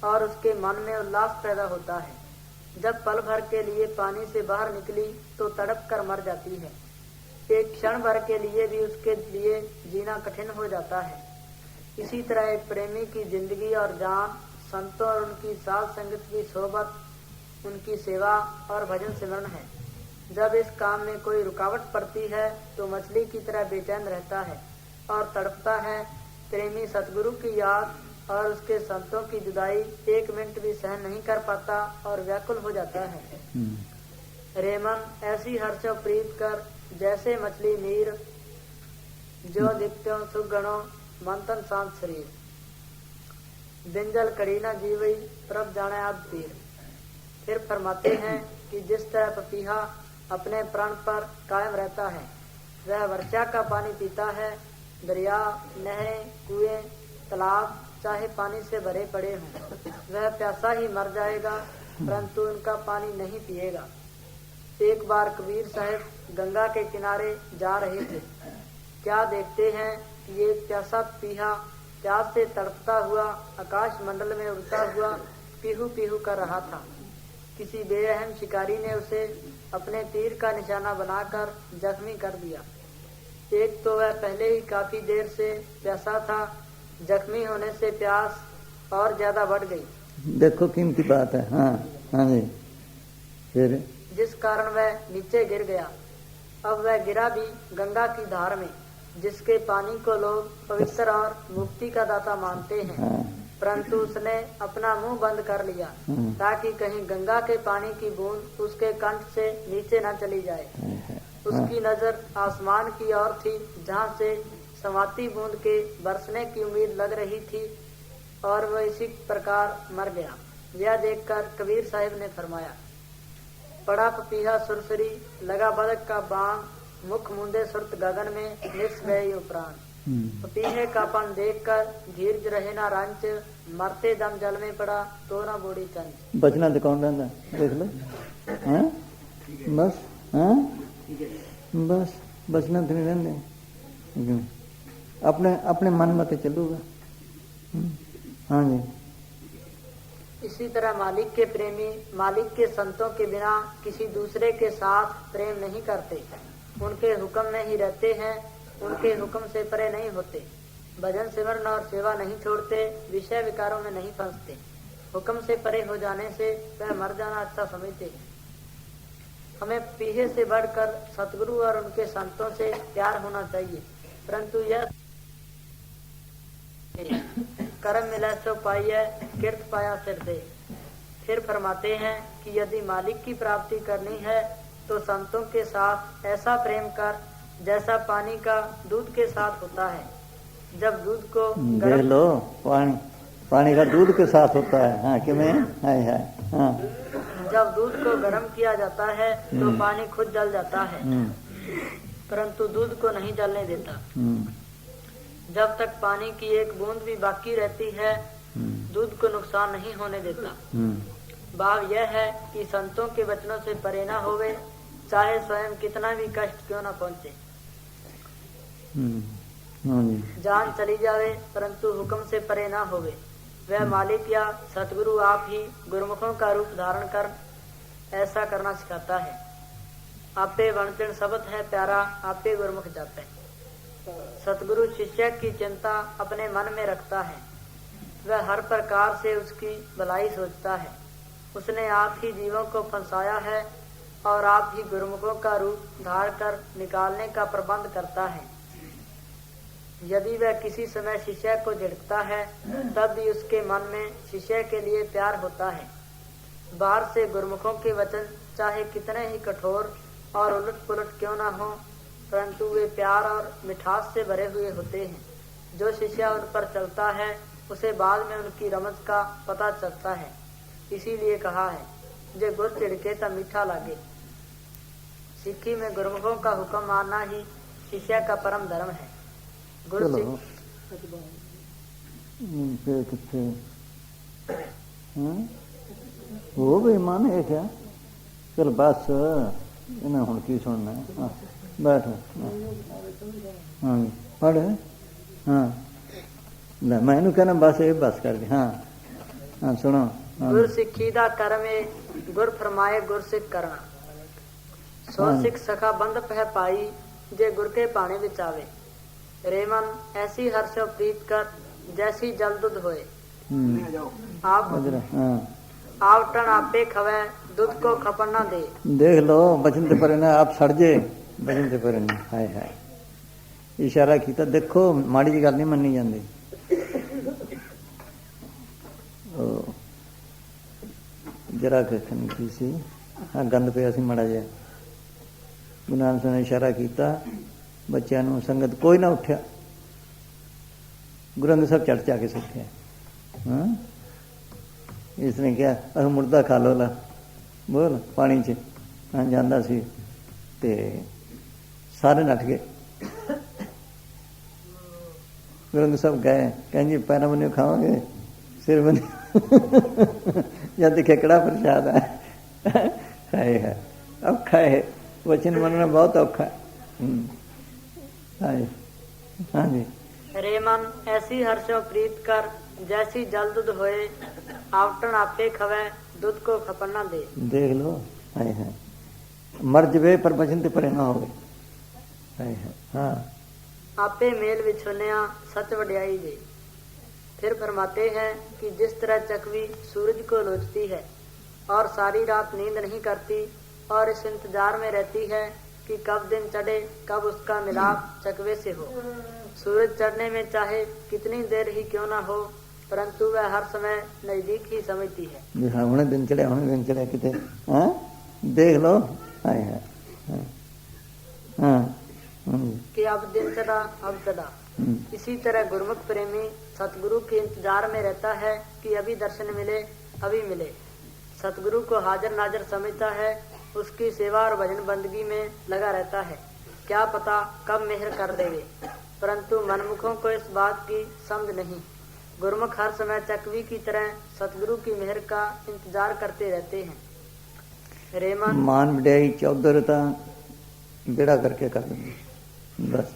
और उसके मन में उल्लास पैदा होता है। जब पल भर के लिए पानी से बाहर निकली तो तड़प कर मर जाती है। एक क्षण भर के लिए भी उसके लिए जीना कठिन हो जाता है। इसी तरह एक प्रेमी की जिंदगी और जान संतों और उनकी साथ संगत की सोहबत, उनकी सेवा और भजन सिमरन है। जब इस काम में कोई रुकावट पड़ती है तो मछली की तरह बेचैन रहता है और तड़पता है। प्रेमी सतगुरु की याद और उसके संतों की जुदाई एक मिनट भी सहन नहीं कर पाता और व्याकुल हो जाता है। रेमन ऐसी हर्षों प्रीत कर, जैसे मछली नीर जो दित्यों सुगणों मंथन शांत शरीर, बिंजल कड़ी न जीवई प्रभ जाने आद तीर। फिर फरमाते हैं कि जिस तरह पपीहा अपने प्राण पर कायम रहता है, वह वर्षा का पानी पीता है। दरिया, नहरें, कुएं, तालाब चाहे पानी से भरे पड़े हों, वह प्यासा ही मर जाएगा परंतु उनका पानी नहीं पिएगा। एक बार कबीर साहब गंगा के किनारे जा रहे थे। क्या देखते हैं कि एक प्यासा पीहा प्यास से तड़पता हुआ आकाश मंडल में उड़ता हुआ पीहू पीहू कर रहा था। किसी बेरहम शिकारी ने उसे अपने तीर का निशाना बनाकर जख्मी कर दिया। एक तो वह पहले ही काफी देर से प्यासा था, जख्मी होने से प्यास और ज्यादा बढ़ गई। देखो कीमती बात है। हाँ जी। फिर जिस कारण वह नीचे गिर गया। अब वह गिरा भी गंगा की धार में, जिसके पानी को लोग पवित्र और मुक्ति का दाता मानते हैं। परंतु उसने अपना मुंह बंद कर लिया ताकि कहीं गंगा के पानी की बूंद उसके कंठ से नीचे न चली जाए। उसकी नजर आसमान की ओर थी, जहाँ से समाती बूंद के बरसने की उम्मीद लग रही थी और वह इसी प्रकार मर गया। यह देखकर कबीर साहिब ने फरमाया, पड़ा पपीहा सुरसरी, लगा बदक का बाण, मुख मुंदे सुरत गगन में निस गए प्राण। पपीहे का पन देखकर धीरज रहे ना रंच, मरते दम जल में पड़ा तो न बूढ़ी चंद। बचना तो कौन रहता देख लो, हैं बस, हैं बस बचना तो नहीं रहते, अपने अपने मन मत चलूगा। हाँ जी। इसी तरह मालिक के प्रेमी मालिक के संतों के बिना किसी दूसरे के साथ प्रेम नहीं करते, उनके हुक्म में ही रहते हैं, उनके हुक्म से परे नहीं होते, भजन सिमरन और सेवा नहीं छोड़ते, विषय विकारों में नहीं फंसते, हुक्म से परे हो जाने से वह मर जाना अच्छा समझते हैं। हमें पीछे से बढ़कर सतगुरु और उनके संतों से प्यार होना चाहिए, परंतु यह कर्म मिला सो पाइए कीर्त पाया सिर दे। फिर फरमाते हैं कि यदि मालिक की प्राप्ति करनी है तो संतों के साथ ऐसा प्रेम कर जैसा पानी का दूध के साथ होता है। जब दूध को देख लो, पानी का दूध के साथ होता है। हाँ कि मैं है हाँ। जब दूध को गर्म किया जाता है तो पानी खुद जल जाता है, परंतु दूध को नहीं जलने देता। जब तक पानी की एक बूंद भी बाकी रहती है दूध को नुकसान नहीं होने देता। भाव यह है कि संतों के वचनों से परे न होवे, चाहे स्वयं कितना भी कष्ट क्यों न पहुँचे। जान चली जावे परंतु हुक्म से परे न होवे। वह मालिक या सतगुरु आप ही गुरुमुखों का रूप धारण कर ऐसा करना सिखाता है। आपे वणचन शब्द है प्यारा, आपे गुरुमुख जाते। सतगुरु शिष्य की चिंता अपने मन में रखता है, वह हर प्रकार से उसकी भलाई सोचता है। उसने आप ही जीवों को फंसाया है और आप ही गुरुमुखों का रूप धार कर निकालने का प्रबंध करता है। यदि वह किसी समय शिष्य को झिड़कता है तब भी उसके मन में शिष्य के लिए प्यार होता है। बाहर से गुरुमुखों के वचन चाहे कितने ही कठोर और उलट पुलट क्यों न हो, परंतु वे प्यार और मिठास से भरे हुए होते हैं। जो शिष्य उन पर चलता है उसे बाद में उनकी रमज का पता चलता है। इसीलिए कहा है जे गुर चिड़के तो मीठा लागे। सिक्खी में गुरुमुखों का हुक्म मानना ही शिष्य का परम धर्म है। वो भी मान है क्या? चल बस इन्हें हुण की सुनना है। बैठ हाँ पढ़ हाँ मैं कहना बस ये बस कर दी। हाँ हाँ सुनो। गुर सिक्खी दा करमे गुर फरमाए गुर सिख करना। सो सिख सखा बंद पह पाई जे गुर के पाने विच आवे। रेमन ऐसी हर्षो प्रीत कर जैसी जल दूध होए। आप टन आपे खवे दूध को खपन ना दे। देख लो बचन ते परे ना आप सड़ जे बचन ते परे ना। हाय हाय इशारा किया। देखो माड़ी जी गल नहीं मन्नी जाती। जरा की सी हाँ गंद पिया सी माड़ा जिहा। गुरु नानक साहब ने इशारा किया बच्चों नूं संगत कोई ना उठ्या। गुरु अंगद साहब चढ़ जा के सुत्या। हाँ इसने क्या मुर्दा खा लो ला बोल पानी च। हाँ जांदा सी ते सारे नठ गए। गुरु अंगद साहब गए कहें जी पैरों बने खाओगे सिर बने या देखे कड़ा प्रसाद है। औखा है वचन मनना बहुत औखा है। हाँ जी। रे मन ऐसी हर्षो प्रीत कर जैसी जल दूध होए। आवटन आपे खवे दूध को खपन ना दे। देख लो हाय है मर जवे पर बचन ते परे ना होवे। हाय है हाँ आपे मेल विछोनिया सच वड्याई दे। फिर फरमाते हैं कि जिस तरह चकवी सूरज को लोचती है और सारी रात नींद नहीं करती और इस इंतजार में रहती है कि कब दिन चढ़े कब उसका मिलाप चकवे से हो। सूरज चढ़ने में चाहे कितनी देर ही क्यों ना हो परंतु वह हर समय नजदीक ही समझती है। हुणे दिन चढ़े किते हाँ देख लो हाय है हाँ कि अब दिन चढ़ा अब चढ़ा। इसी तरह गुरुमुख प्रेमी सतगुरु के इंतजार में रहता है कि अभी दर्शन मिले अभी मिले। सतगुरु को हाजिर नाजिर समझता है, उसकी सेवा और भजन बंदगी में लगा रहता है। क्या पता कब मेहर कर देवे, परंतु मनमुखों को इस बात की समझ नहीं। गुरुमुख हर समय चकवी की तरह सतगुरु की मेहर का इंतजार करते रहते हैं। रेमन ਮਾਨ ਵਡਿਆਈ ਚੌਧਰ ਤਾਂ ਬੇੜਾ ਕਰਕੇ ਕਰ ਦਿੰਦੇ ਬਸ।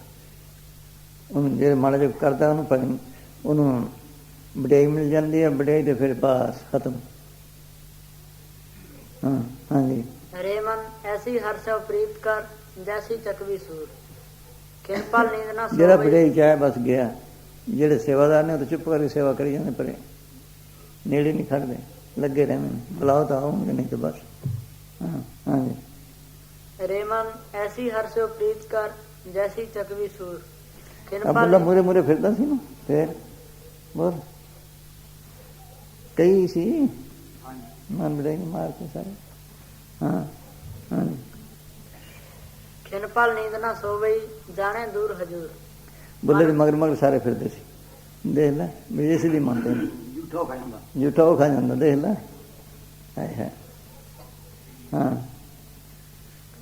ਉਹਨੂੰ ਜਿਹੜੇ ਮਾੜਾ ਜਿਹਾ ਕਰਦਾ ਉਹਨੂੰ ਵਡਿਆਈ ਮਿਲ ਜਾਂਦੀ ਹੈ, ਵਡਿਆਈ ਤੇ ਫਿਰ ਬਸ ਖਤਮ। ਹਾਂ ਹਾਂਜੀ। रेमन ऐसी हर्ष प्रीत कर जैसी चकवी सूर, खिलपल नींद न ਜਿਹੜਾ सोवई। ਵਡਿਆਈ ਚਾਹੇ ਬਸ ਗਿਆ। ਜਿਹੜੇ ਸੇਵਾਦਾਰ ਨੇ ਉਹ ਤਾਂ ਚੁੱਪ ਕਰਕੇ ਸੇਵਾ ਕਰੀ ਜਾਂਦੇ, ਪਰੇ ਨੇੜੇ ਨਹੀਂ ਖੜਦੇ, ਲੱਗੇ ਰਹਿੰਦੇ ਨੇ। ਬੁਲਾਓ ਤਾਂ ਆਉਂਗੇ, ਨਹੀਂ ਤਾਂ ਬਸ। ਹਾਂ ਹਾਂਜੀ। रेमन ऐसी हर्ष प्रीत कर जैसी चकवी सूर, ਆ खिलपल ਬੁੱਲਾ ਮੂਰੇ ਮੂਰੇ ਫਿਰਦਾ ਸੀ ਨਾ, ਫਿਰ ਬੋਲ ਕਈ ਸੀ ਮਨ ਵਡਿਆਈ ਮਾਰ ਕੇ ਸਾਰੇ। ਹਾਂ ਹਾਂਜੀ। खिलपल नींद न सोवई जाने दूर हजूर, ਬੁੱਲੇ ਦੇ ਮਗਰ ਮਗਰ ਸਾਰੇ ਫਿਰਦੇ ਸੀ। ਦੇਖ ਲੈ ਵੀ ਇਸ ਲਈ ਮੰਨਦੇ ਨੇ। ਝੂਠੋ ਖਾ ਜਾਂਦਾ। ਜੂਠਾ ਉਹ ਖਾ ਜਾਂਦਾ, ਦੇਖ ਲੈ। ਹਾਏ ਹੈ। ਹਾਂ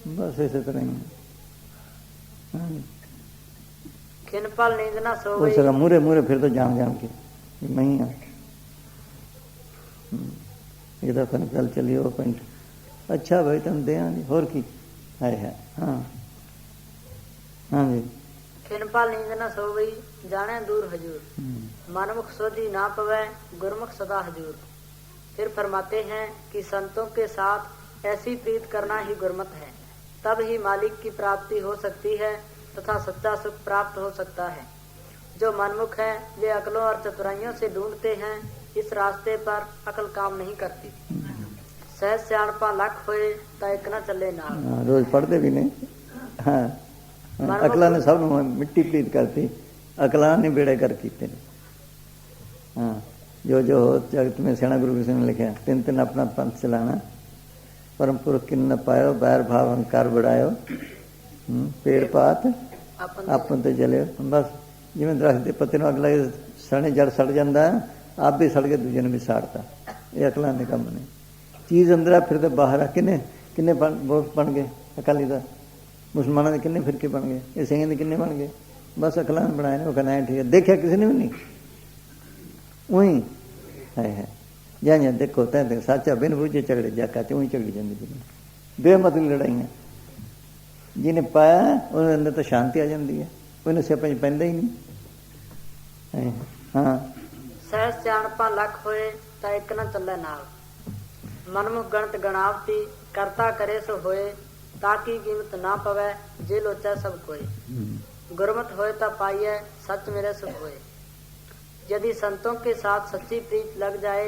ਬਸ ਇਸੇ ਤਰ੍ਹਾਂ ਹੀ। ਹਾਂਜੀ। खिलपल नींद न ਉਸ सोवई ਤਰ੍ਹਾਂ ਮੂਰੇ ਮੂਰੇ ਫਿਰਦਾ ਜਾਣ ਕੇ ਵੀ ਮੈਂ ਹੀ ਹਾਂ। ਇਹਦਾ ਫਨ ਚੱਲ ਚੱਲੀ ਉਹ ਪਿੰਡ। ਅੱਛਾ ਭਾਈ ਤੁਹਾਨੂੰ ਦਿਆਂਗੇ, ਹੋਰ ਕੀ। ਹਾਏ ਹੈ। ਹਾਂ ਹਾਂਜੀ। खिलपल नींद न सोवई जाने दूर हजूर, मनमुख सोझी ना पवै गुरमुख सदा हजूर। फिर फरमाते हैं कि संतों के साथ ऐसी प्रीत करना ही गुरमत है, तब ही मालिक की प्राप्ति हो सकती है तथा सच्चा सुख प्राप्त हो सकता है। जो मनमुख है वे अकलों और चतुराइयों से ढूंढते हैं, इस रास्ते पर अकल काम नहीं करती। सहज सियाणपा लख होए ता एक न चले नाल, ਹਾਂ ਰੋਜ਼ ਪੜ੍ਹਦੇ ਵੀ ਨੇ। ਹਾਂ ਅਕਲਾਂ ਨੇ ਸਭ ਨੂੰ ਮਿੱਟੀ ਪਲੀਤ ਕਰਤੀ, ਅਕਲਾਂ ਨੇ ਬੇੜੇ ਕਰ ਕੀਤੇ ਨੇ। ਹਾਂ ਜੋ ਜੋ ਹੋ ਜਗਤ में ਸਿਆਣਾ ਗੁਰੂ ਕਿਸੇ ਨੇ ਲਿਖਿਆ, ਤਿੰਨ ਤਿੰਨ ਆਪਣਾ ਪੰਥ ਚਲਾਣਾ, ਪਰਮ ਪੁਰਖ ਕਿਨ ਨ ਪਾਇਓ, ਬੈਰ ਭਾਵ ਹੰਕਾਰ ਬੜਾਇਓ, ਪੇੜ ਪਾਤ अपन ਆਪਨ ਤੇ ਚਲਿਓ। ਬਸ ਜਿਵੇਂ ਦਰਖਤ ਦੇ ਪੱਤੇ ਨੂੰ ਅੱਗ ਲੱਗੇ ਸਣੇ ਜੜ ਸੜ ਜਾਂਦਾ, ਆਪ ਵੀ ਸੜ ਕੇ ਦੂਜੇ ਨੂੰ ਵੀ ਸਾੜਤਾ। ਇਹ ਅਕਲਾਂ ਦੇ ਕੰਮ ਨੇ। ਚੀਜ਼ ਅੰਦਰ ਆ ਫਿਰ ਤੇ ਬਾਹਰ ਆ। ਕਿੰਨੇ ਕਿੰਨੇ ਬਣ ਗਏ ਅਕਾਲੀ ਦਾ, ਮੁਸਲਮਾਨਾਂ ਦੇ ਕਿੰਨੇ ਫਿਰਕੇ ਬਣ ਗਏ, ਇਹ ਸਿੰਘਾਂ ਦੇ ਕਿੰਨੇ ਬਣ ਗਏ। ਬਸ ਅਕਲਾਂ ਨੇ ਬਣਾਏ ਨੇ। ਉਹ ਕਹਿੰਦਾ ਠੀਕ ਹੈ, ਦੇਖਿਆ ਕਿਸੇ ਨੇ ਵੀ ਨਹੀਂ। ਉਹੀ ਹੈ ਜਾਂ ਜਾਂ ਦੇਖੋ ਤੈਂ ਤੇ ਸੱਚਾ ਬਿਨ ਬੁੱਝੇ ਝਗੜੇ ਜਾਕਾ ਚ ਉਹੀ ਝਗੜੀ ਜਾਂਦੀ ਪਈ, ਬੇਮਤਲਬ ਲੜਾਈਆਂ। ਜਿਹਨੇ ਪਾਇਆ ਉਹਦੇ ਅੰਦਰ ਤਾਂ ਸ਼ਾਂਤੀ ਆ ਜਾਂਦੀ ਹੈ, ਉਹਨੇ ਸਿਆਪਾਂ 'ਚ ਪੈਂਦਾ ਹੀ ਨਹੀਂ। ਹਾਂ सहज सियाणपा लख होए ता एक न चले नाल, मनमुख गणत गणावती करता करे सो होए, ताकि कीमत ना पवे जे लोचा सब कोई। गुरमत होए ता पाइए सच मेरे सुख होए। यदि संतों के साथ सच्ची प्रीत लग जाए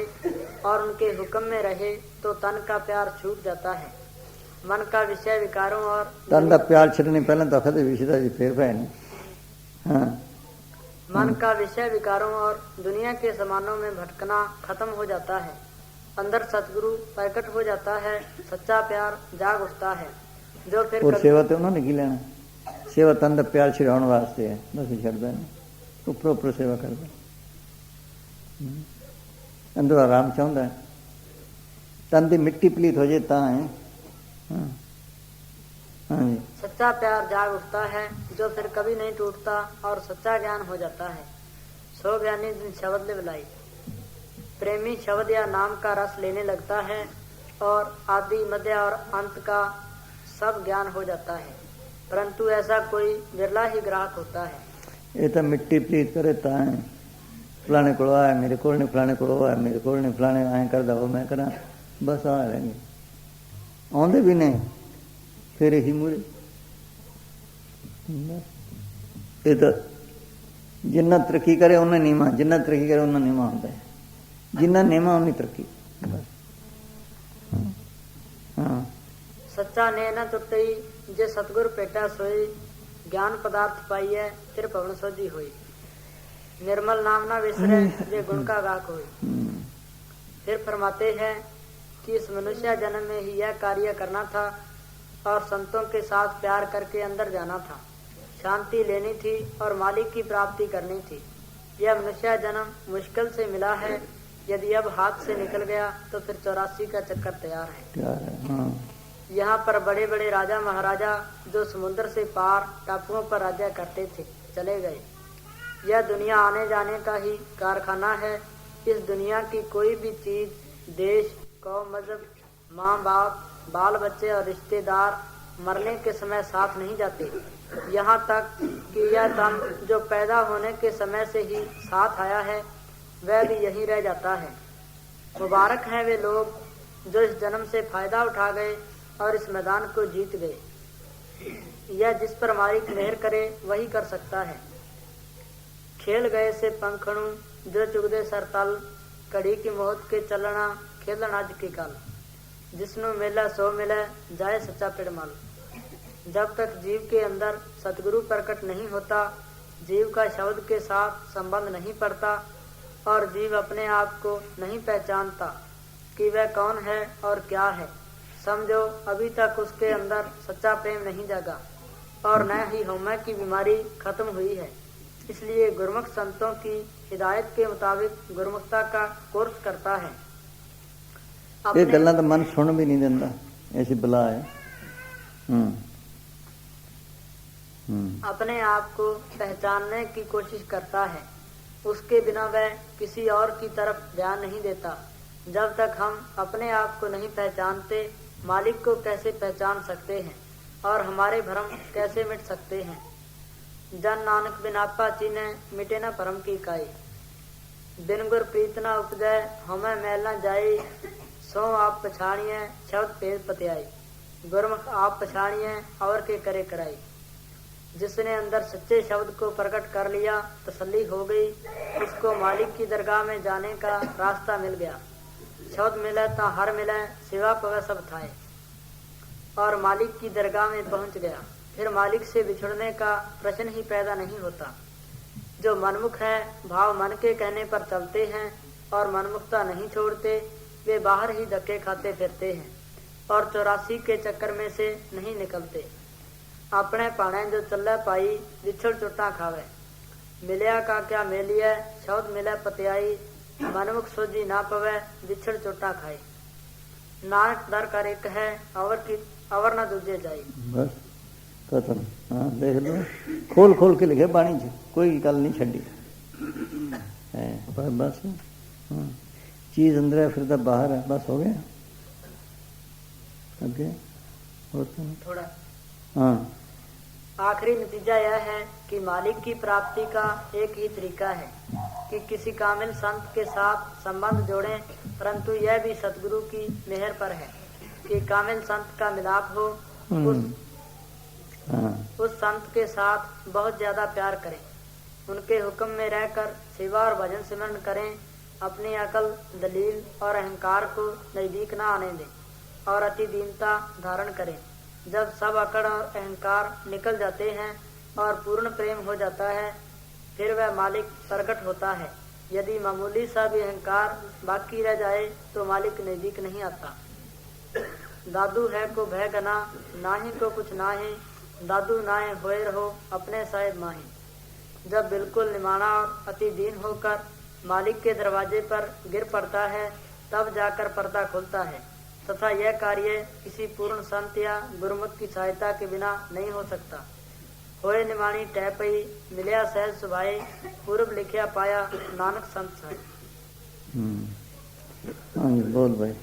और उनके हुक्म में रहे तो तन का प्यार छूट जाता है, मन का विषय विकारों और ਤਨ ਦਾ ਪਿਆਰ ਛੱਡਣੇ ਪਹਿਲਾਂ ਤਾਂ ਕਦੇ ਵਿਸ਼ੇ ਦਾ ਜੀ ਫੇਰ ਪੈ ਨਹੀਂ। ਹਾਂ मन का विषय विकारों और दुनिया के सामानों में भटकना खत्म हो जाता है, अंदर सतगुरु प्रकट हो जाता है, सच्चा प्यार जाग उठता है, जो फिर और सेवा तो उन्होंने की लेना। सेवा तन का प्यार छिड़ाने वास्ते है, बस छड़ता नहीं, उपर उपर सेवा करता, अंदर आराम चाहता है। तन की मिट्टी पलीत हो जाए ता है। हाँ हाँ जी। सच्चा प्यार जाग उठता है, जो फिर कभी नहीं टूटता और सच्चा ज्ञान हो जाता है। सो ज्ञानी दिन शब्द ले बुलाई, प्रेमी शब्द या नाम का रस लेने लगता है और आदि मध्य और अंत का सब ज्ञान हो जाता है, परंतु ऐसा कोई बिरला ही ग्राहक होता है। ये तो मिट्टी पलीत करे ता है, फलाने को आया मेरे को नहीं, फलाने को आया मेरे को नहीं, फलाने आए करदा वो मैं करा, बस आ रहेंगे आंदे भी नहीं फिर यही मूरे। ये तो जिन्ना तरक्की करे उन्ना नीमा, जिन्ना तरक्की करे उन्ना नीमा होता है, जिन्ना नीमा उन्नी तरक्की। हाँ सच्चा ने न टुटई जे सतगुर पेटा सोई, ज्ञान पदार्थ पाइए फिर पवन सोजी हुई, निर्मल नाम ना विसरे जे गुण का गाक हुई। फिर फरमाते हैं कि इस मनुष्य जन्म में ही यह कार्य करना था और संतों के साथ प्यार करके अंदर जाना था, शांति लेनी थी और मालिक की प्राप्ति करनी थी। यह मनुष्य जन्म मुश्किल से मिला है, यदि अब हाथ से निकल गया तो फिर 84 का चक्कर तैयार है। हाँ। यहाँ पर बड़े बड़े राजा महाराजा जो समुद्र से पार टापुओं पर राज्य करते थे चले गए, यह दुनिया आने जाने का ही कारखाना है। इस दुनिया की कोई भी चीज, देश, कौम, मजहब, माँ बाप, बाल बच्चे और रिश्तेदार मरने के समय साथ नहीं जाते। यहाँ तक कि यह तन जो पैदा होने के समय से ही साथ आया है वह भी यहीं रह जाता है। मुबारक हैं वे लोग जो इस जन्म से फायदा उठा गए और इस मैदान को जीत गए। यह जिस पर मालिक मेहर करे वही कर सकता है। खेल गए से पंखणु जो चुगदे सरतल, कड़ी की मोहत के चलना खेलन आज की कल। जिसनु मिला सो मिले जाए सच्चा पिड़मल। जब तक जीव के अंदर सतगुरु प्रकट नहीं होता, जीव का शब्द के साथ संबंध नहीं पड़ता और जीव अपने आप को नहीं पहचानता कि वह कौन है और क्या है, समझो अभी तक उसके अंदर सच्चा प्रेम नहीं जागा और न ही हौमे की बीमारी खत्म हुई है। इसलिए गुरमुख संतों की हिदायत के मुताबिक गुरमुखता का कोर्स करता है। ये गल्लां तो मन सुन भी नहीं देता, ऐसी बला है। अपने आप को पहचानने की कोशिश करता है, उसके बिना वह किसी और की तरफ ध्यान नहीं देता। जब तक हम अपने आप को नहीं पहचानते, मालिक को कैसे पहचान सकते हैं और हमारे भ्रम कैसे मिट सकते हैं। जन नानक बिन आपा चीने मिटे न परम की काई। बिन गुर प्रीत न उपजय हमें मैल न जाई। सो आप पछाणिए शब्द पेद पत्याई। गुरमुख आप पछाणिए और के करे कराई। जिसने अंदर सच्चे शब्द को प्रकट कर लिया, तसल्ली हो गई, उसको मालिक की दरगाह में जाने का रास्ता मिल गया। शब्द मिले ता हर मिले, सिवा पवे सब थाए, और मालिक की दरगाह में पहुंच गया। फिर मालिक से बिछड़ने का प्रश्न ही पैदा नहीं होता। जो मनमुख है भाव मन के कहने पर चलते हैं और मनमुखता नहीं छोड़ते, वे बाहर ही धक्के खाते फिरते हैं और 84 के चक्कर में से नहीं निकलते। अपने पाने जो चल पाई विछड़ चोटा खावे। मिलिया का क्या मेलिया शब्द मिले पत्याई। मनमुख सोजी ना पवे विछड़ चोटा खाई। नानक दर कर एक है अवर न दूजे जाई। बस खत्म। हाँ देख लो, खोल खोल के लिखे बाणी च, कोई गल नहीं छड़ी है। बस चीज अंदर है फिर तो बाहर है, बस हो गया। ओके होता थोड़ा हाँ। आखिरी नतीजा यह है कि मालिक की प्राप्ति का एक ही तरीका है कि किसी कामिल संत के साथ संबंध जोड़ें, परंतु यह भी सतगुरु की मेहर पर है कि कामिल संत का मिलाप हो। उस संत के साथ बहुत ज्यादा प्यार करें, उनके हुक्म में रहकर सेवा और भजन सिमरन करें। अपनी अकल, दलील और अहंकार को नजदीक न आने दें और अति दीनता धारण करें। जब सब अकड़ और अहंकार निकल जाते हैं और पूर्ण प्रेम हो जाता है, फिर वह मालिक प्रकट होता है। यदि मामूली सा भी अहंकार बाकी रह जाए तो मालिक नजदीक नहीं आता। दादू है को भय गना, नाही को कुछ नाहे, दादू नाहे होए रहो अपने साहेब माही। जब बिल्कुल निमाना और अति दीन होकर मालिक के दरवाजे पर गिर पड़ता है, तब जाकर पर्दा खुलता है तथा यह कार्य किसी पूर्ण संत या गुरुमुख की सहायता के बिना नहीं हो सकता। होए निमाणी टह पई, मिलिया सहज सुभाए, पूर्व लिखिया पाया नानक संत साहिब। हाँ जी बोल भाई,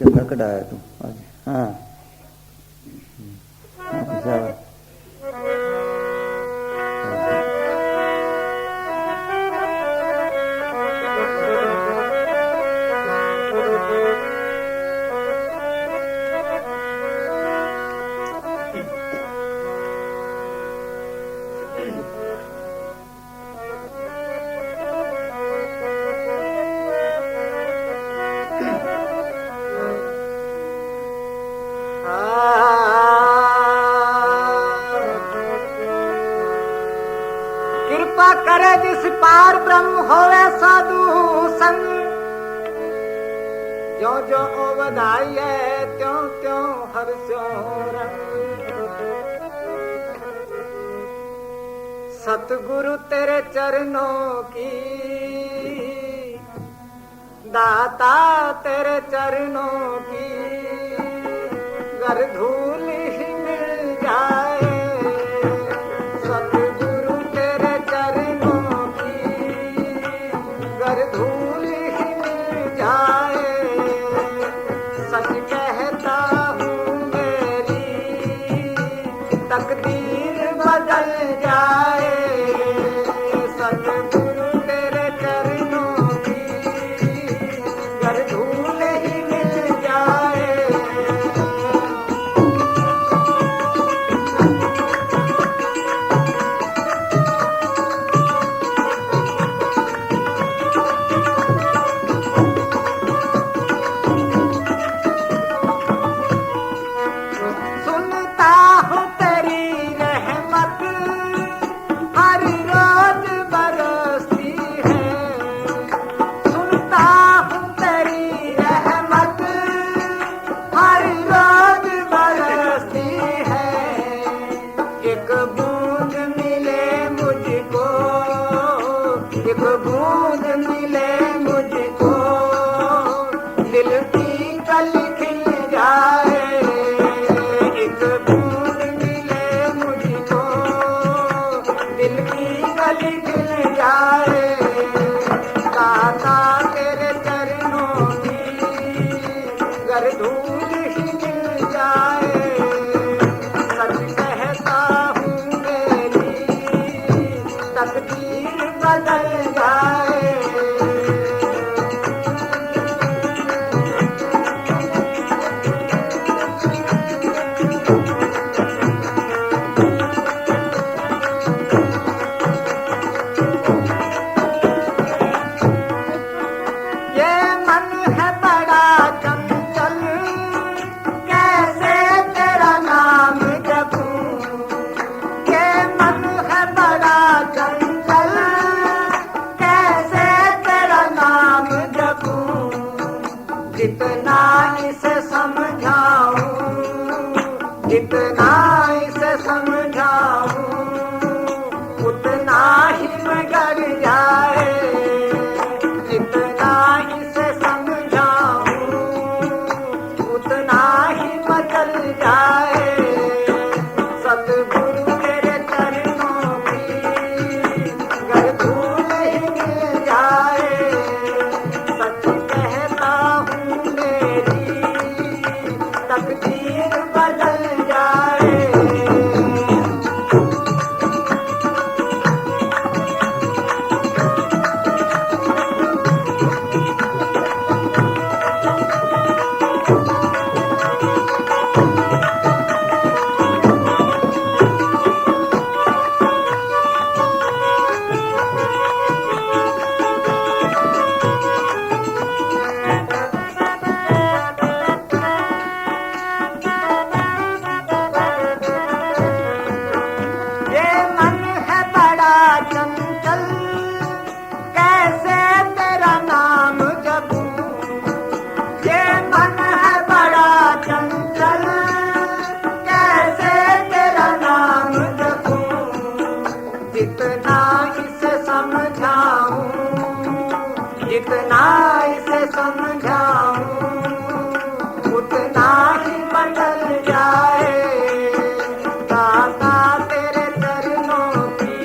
चंगा कढ़ाया तू आज। हाँ अच्छा करे जिस पार ब्रह्म होवे साधु संग, जो जो अवधाई है त्यों त्यों हर्षो रंग। सतगुरु तेरे चरणों की, दाता तेरे चरणों की, घर धूल ही मिल जाए। सतगुरु दिल की कली खिल जाए, एक बूंद मिले मुझको, दिल की कली खिल जाए, दाता तेरे चरणों की गर धूल ही मिल जाए, सच कहता हूँ मेरी तकदीर बदल जाए। ये मन है बड़ा चंचल, कैसे तेरा नाम जपूं, ये मन है बड़ा चंचल, कैसे तेरा नाम जपूं, जितना इसे समझाऊं, जितना इसे समझाऊं, उतना ही बिगड़ जाए, जितना इसे समझाऊं, उतना ही बदल जाए, सतगुरु तेरे चरणों की गर धूल ही मिल जाए, सच कहता हूँ मेरी तकदीर बदल जाए। ये मन है बड़ा चंचल, कैसे तेरा नाम जपूं, ये मन है बड़ा चंचल, कैसे तेरा नाम जपूं, जितना इसे समझाऊं, जितना इसे समझाऊं, उतना ही बदल जाए, दाता तेरे चरणों की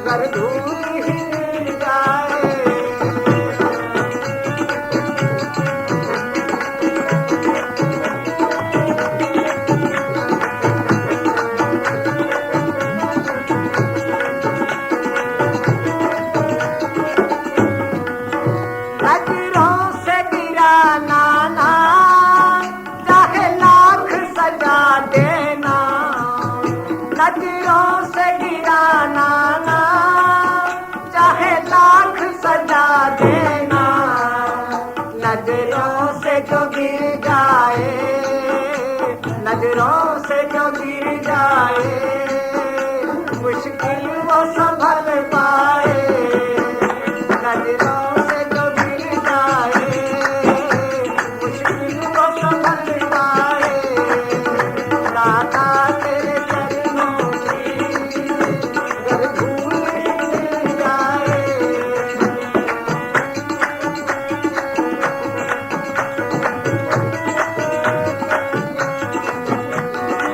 गर धूल ही मिल जाए। नजरों से गिराना ना, चाहे लाख सजा देना, नजरों से गिराना ना, चाहे लाख सजा देना, नजरों से जो गिर जाए, नजरों से जो गिर जाए, मुश्किल वो संभल पाए, नजरों से जो गिर जाए, मुश्किल वो संभल पाए, दाता तेरे चरणों की गर धूल ही मिल जाए।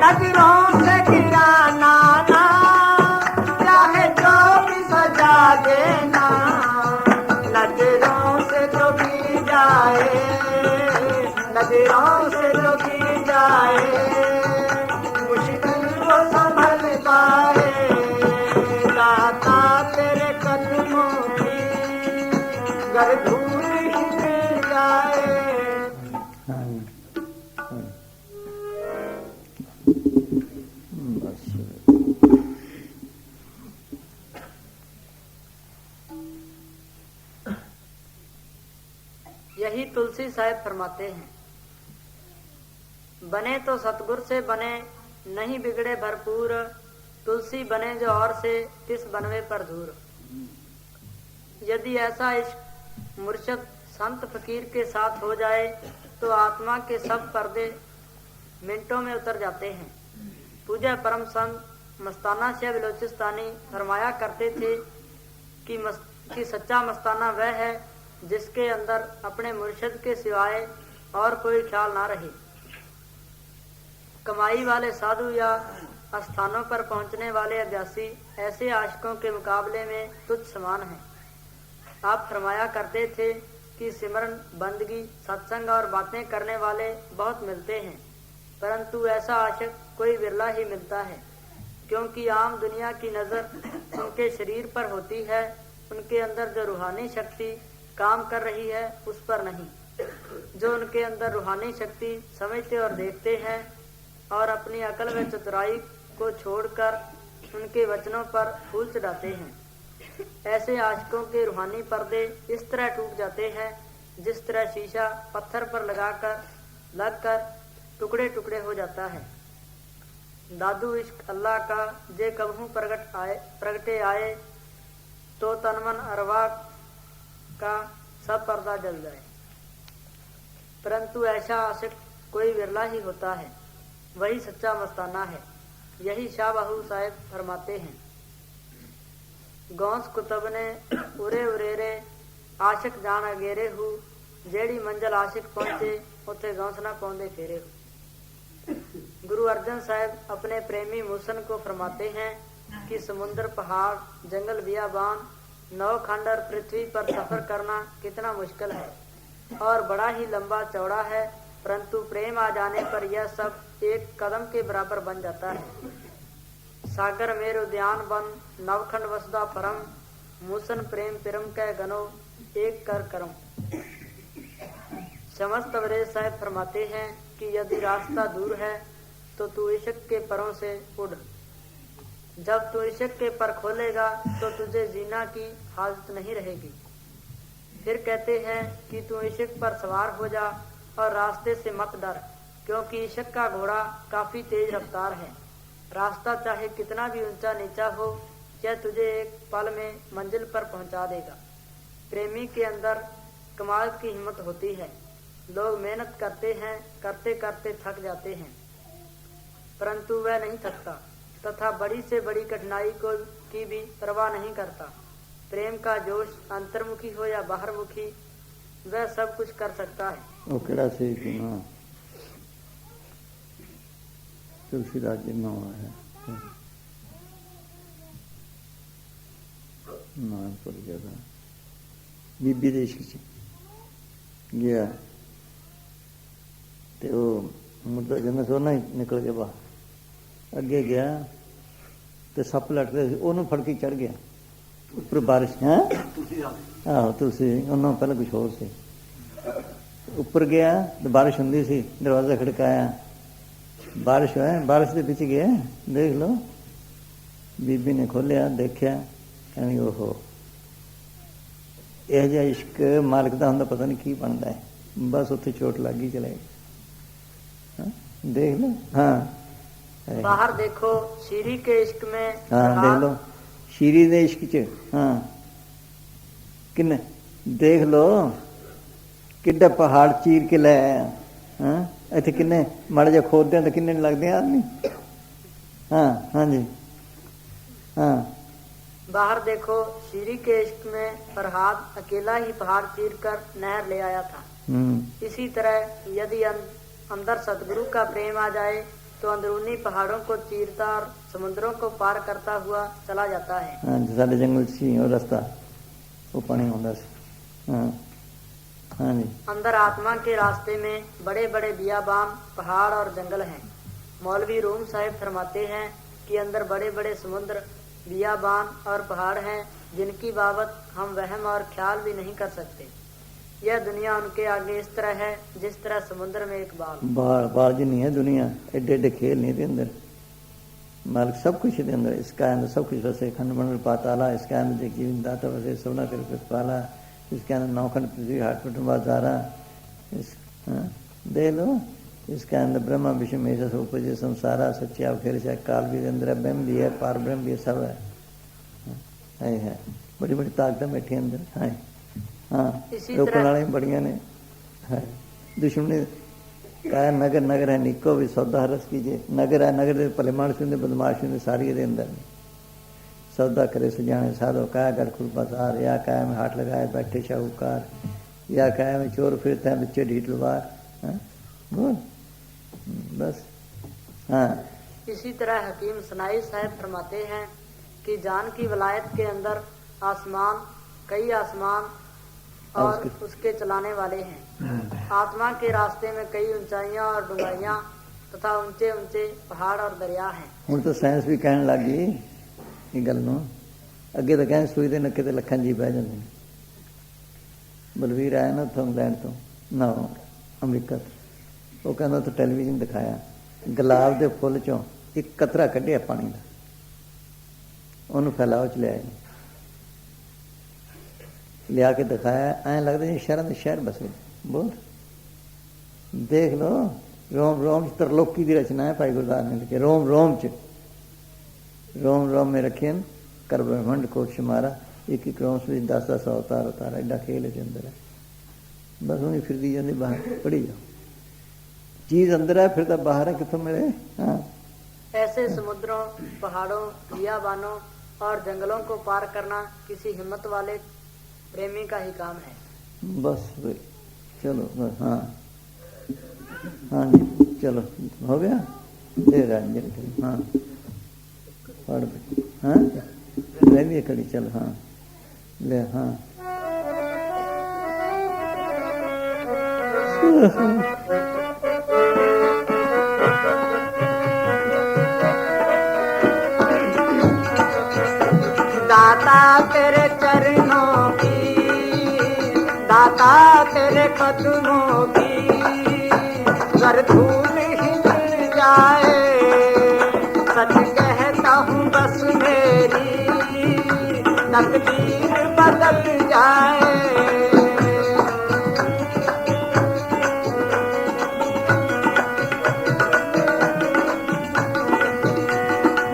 नजरों से गिराना ना, चाहे जो भी सजा देना, नजरों से जो गिर जाए, नजरों से जो गिर जाए, मुश्किल वो संभल पाए, दाता तेरे कदमों की गर धूल ही मिल जाए। हाँ, हाँ। बस यही तुलसी साहब फरमाते हैं, बने तो सतगुर से बने, नहीं बिगड़े भरपूर, तुलसी बने जो और से, तिस बनवे पर धूर। यदि ऐसा इश्क मुर्शद संत फकीर के साथ हो जाए तो आत्मा के सब पर्दे मिनटों में उतर जाते हैं। पूज्य परम संत मस्ताना शेख बलोचिस्तानी फरमाया करते थे कि सच्चा मस्ताना वह है जिसके अंदर अपने मुर्शिद के सिवाय और कोई ख्याल ना रहे। कमाई वाले साधु या स्थानों पर पहुंचने वाले अभ्यासी ऐसे आशिकों के मुकाबले में तुच्छ समान हैं। आप फरमाया करते थे कि सिमरन, बंदगी, सत्संग और बातें करने वाले बहुत मिलते हैं, परंतु ऐसा आशिक कोई विरला ही मिलता है, क्योंकि आम दुनिया की नज़र उनके शरीर पर होती है, उनके अंदर जो रूहानी शक्ति काम कर रही है उस पर नहीं। जो उनके अंदर रूहानी शक्ति समझते और देखते हैं और अपनी अकल व चतुराई को छोड़कर उनके वचनों पर फूल चढ़ाते हैं, ऐसे आशिकों के रूहानी पर्दे इस तरह टूट जाते हैं जिस तरह शीशा पत्थर पर लगकर टुकड़े टुकड़े हो जाता है। दादू इश्क अल्लाह का जे कबहू प्रगटे आए तो तन मन अरवा का सब पर्दा जल जाए। परंतु ऐसा आशिक कोई विरला ही होता है, वही सच्चा मस्ताना है। यही शाह बाहू साहब फरमाते हैं, गौस कुतब ने उरे उरेरे आशिक जान अगेरे हूँ, जेड़ी मंजिल आशिक पहुंचे उथे गौस ना पौंदे फेरे हूँ। गुरु अर्जन साहब अपने प्रेमी मूसन को फरमाते हैं कि समुद्र, पहाड़, जंगल, बियाबान, नौ खंड और पृथ्वी पर सफर करना कितना मुश्किल है और बड़ा ही लंबा चौड़ा है, परंतु प्रेम आ जाने पर यह सब एक कदम के बराबर बन जाता है। सागर मेर उद्यान बन, नवखंड वसुदा परम, मूसन प्रेम पिरम कै गनो एक कर करम। समस्त अवरेज साहब फरमाते हैं कि यदि रास्ता दूर है तो तू इश्क के परों से उड़। जब तू इश्क के पर खोलेगा तो तुझे जीना की हाजत नहीं रहेगी। फिर कहते हैं कि तू इश्क पर सवार हो जा और रास्ते से मत डर, क्योंकि इश्क का घोड़ा काफी तेज रफ्तार है। रास्ता चाहे कितना भी ऊंचा नीचा हो, यह तुझे एक पल में मंजिल पर पहुंचा देगा। प्रेमी के अंदर कमाल की हिम्मत होती है। लोग मेहनत करते हैं, करते करते थक जाते हैं, परंतु वह नहीं थकता तथा बड़ी से बड़ी कठिनाई की भी परवाह नहीं करता। प्रेम का जोश अंतर्मुखी हो या बाहरमुखी, वह सब कुछ कर सकता है। वो केड़ा से ना तुलसीदास जी ना है नाम पर गया बीबी दे इश्क गया ते वो मुद्दा जंगल सो ना निकल के बाहर अगे गया ते सप लटके ओनू फड़ के चढ़ गया उपर बारिश है। आहो तुलसी उन्होंने पहले कुछ होर से उपर गया तो बारिश होंदी सी, दरवाजा खड़काया, बारिश है, बारिश के पीछे गया, देख लो। बीबी ने खोलिया, देखा, कहनी ओहो यह जिहा इश्क मालिक का होंदा पता नहीं की बनता है, बस उत्थे चोट लग गई, चले देख लो। हाँ बाहर देखो शीरी के इश्क में, हाँ देख लो शीरी दे इश्क च, हाँ किन्ने देख लो किड्डा पहाड़ चीर के लै आया। हाँ इतने किन्ने माड़े जा खोदते हैं तो किन्ने लगते हैं आदमी। हाँ हाँ जी हाँ बाहर देखो शीरी के इश्क में फरहाद अकेला ही पहाड़ चीर कर नहर ले आया था। इसी तरह यदि अंदर सतगुरु का प्रेम आ जाए तो अंदरूनी पहाड़ों को चीरता और समुद्रों को पार करता हुआ चला जाता है। हाँ सारे जंगल सी और रास्ता वो पानी होता है। हाँ हाँ जी अंदर आत्मा के रास्ते में बड़े बड़े बियाबान, पहाड़ और जंगल हैं। मौलवी रूम साहिब फरमाते हैं कि अंदर बड़े बड़े समुद्र, बियाबान और पहाड़ हैं जिनकी बाबत हम वहम और ख्याल भी नहीं कर सकते। यह दुनिया उनके आगे इस तरह है जिस तरह समुद्र में एक बाल जी नहीं है दुनिया, एडे एडे खेल नहीं थे अंदर, मालिक सब कुछ है अंदर। इसका अंदर सब कुछ वैसे खंड मंडल पाताला, इसके अंदर जीवन दाता वैसे सोना कर पाला, इसके अंदर नौखंड पृथ्वी हाट पटन बाजारा, दे लो। इसके अंदर ब्रह्मा विष्णु महेश उपजे संसारा, सच्चा खेल से काल भी अंदर, ब्रह्म भी है, पार ब्रह्म भी है, सब है बड़ी बड़ी ताकतें बैठी अंदर है। हाँ रोकने वाले बढ़िया ने है। दुश्मन ने कहा नगर नगर है निको भी सौदा हरस कीजिए। नगर है, नगर भले मानस होंगे, बदमाश होंगे, सारी दे अंदर सौदा करे सजाने साधो, कहा कर खुरपासार या कायम हाथ लगाए बैठे शाहूकार। या काया में चोर फिरते हैं बच्चे ढीठ लुबार, बोल बस। हाँ, इसी तरह हकीम सनाई साहब फरमाते हैं कि जान की वलायत के अंदर आसमान, कई आसमान और उसके चलाने वाले हैं। आत्मा के रास्ते में कई ऊंचाइयां और डूंगाइयां तथा ऊंचे ऊंचे पहाड़ और दरिया हैं। ਹੁਣ ਤਾਂ ਸਾਇੰਸ ਵੀ ਕਹਿਣ ਲੱਗ ਗई ਇਹ ਗੱਲ ਨੂੰ। ਅੱਗੇ ਤਾਂ ਕਹਿੰਦੇ ਸੂਈ ਦੇ ਨੱਕੇ ਤੇ ਲੱਖਾਂ ਜੀ ਬਹਿ ਜਾਂਦੇ ਨੇ। ਬਲਵੀਰ ਆਇਆ ਨਾ ਉੱਥੋਂ ਇੰਗਲੈਂਡ ਤੋਂ, ਨਾ ਅਮਰੀਕਾ ਤੋਂ, ਉਹ ਕਹਿੰਦਾ ਉੱਥੇ ਟੈਲੀਵਿਜ਼ਨ ਦਿਖਾਇਆ, ਗੁਲਾਬ ਦੇ ਫੁੱਲ ਚੋਂ ਇੱਕ ਕਤਰਾ ਕੱਢਿਆ ਪਾਣੀ ਦਾ, ਉਹਨੂੰ ਫੈਲਾਓ ਚ ਲਿਆਏ, ਲਿਆ ਕੇ ਦਿਖਾਇਆ, ਐਂ ਲੱਗਦਾ ਜਿਵੇਂ ਸ਼ਹਿਰਾਂ ਦੇ ਸ਼ਹਿਰ ਬਸੇ। ਬਹੁਤ ਦੇਖ ਲਓ, रोम रोम च तरलोकी की रचना है भाई गुरदास ने लिखे। रोम रोम च, रोम रोम में रखे कर ब्रह्मंड कोट शुमारा, एक एक रोम से 10-10 अवतार उतारा, एडा खेल है अंदर है। बस उन्हें फिर दी जाती बाहर, पढ़ी जाओ, चीज अंदर है फिर तो बाहर है, कितों मिले। हाँ, ऐसे समुद्रों, पहाड़ों, बियाबानों और जंगलों को पार करना किसी हिम्मत वाले प्रेमी का ही काम है। बस भाई चलो बस। हाँ हाँ जी, चलो हो गया, दे रंजन। हाँ पढ़, हाँ ले भी कड़ी, चल हाँ ले। हाँ दाता तेरे चरणों की, दाता तेरे कदमों की, अगर धूल ही मिल जाए, सच कहता हूँ बस मेरी तकदीर बदल जाए।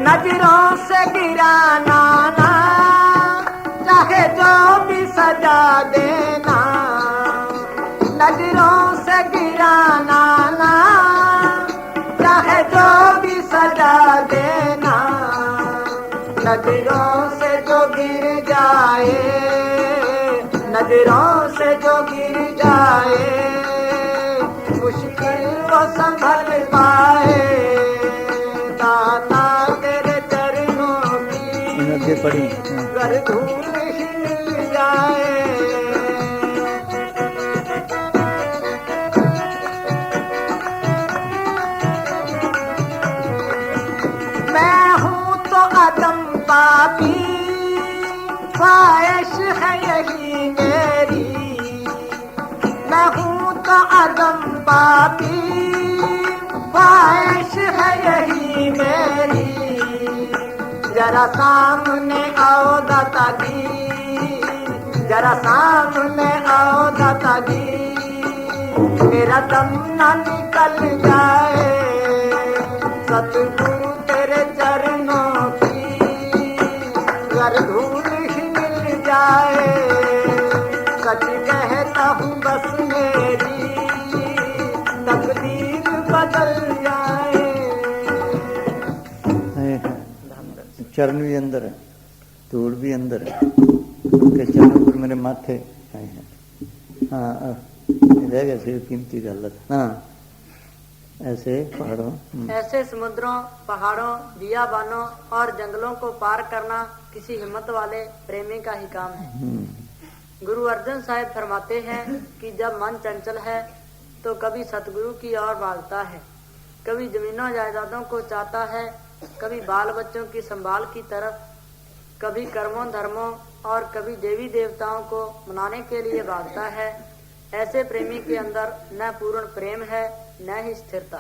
नजरों से गिराना ना, चाहे जो भी सजा देना, नजरों से गिराना ना, चाहे जो भी सजा देना, नजरों से जो गिर जाए, नजरों से जो गिर जाए, मुश्किल को संभल पाए। दाता तेरे चरणों की, पढ़ी कर धूल ही मिल जाए। मैं हूँ तो अदम पापी, ख्वाहिश है यही मेरी, मैं हूँ तो अदम पापी, ख्वाहिश है यही मेरी। जरा सामने आओ दाता जी, जरा सामने आओ दाता जी, मेरा दम न निकल जाए। सतगुरु तेरे चरणों की, अगर धूल ही मिल जाए, सच कहता हूँ बस मेरी तकदीर बदल जाए। चरण भी अंदर है, धूल भी अंदर है, उनके चरणों पर मेरे माथे आए हैं। हाँ रह गया सिर्फ कीमती गलत। हाँ ऐसे पहाड़ों, ऐसे समुद्रों, पहाड़ों, बियाबानों और जंगलों को पार करना किसी हिम्मत वाले प्रेमी का ही काम है। गुरु अर्जन साहिब फरमाते हैं कि जब मन चंचल है तो कभी सतगुरु की ओर भागता है, कभी जमीनों जायदादों को चाहता है, कभी बाल बच्चों की संभाल की तरफ, कभी कर्मों धर्मों और कभी देवी देवताओं को मनाने के लिए भागता है। ऐसे प्रेमी के अंदर न पूर्ण प्रेम है न ही स्थिरता।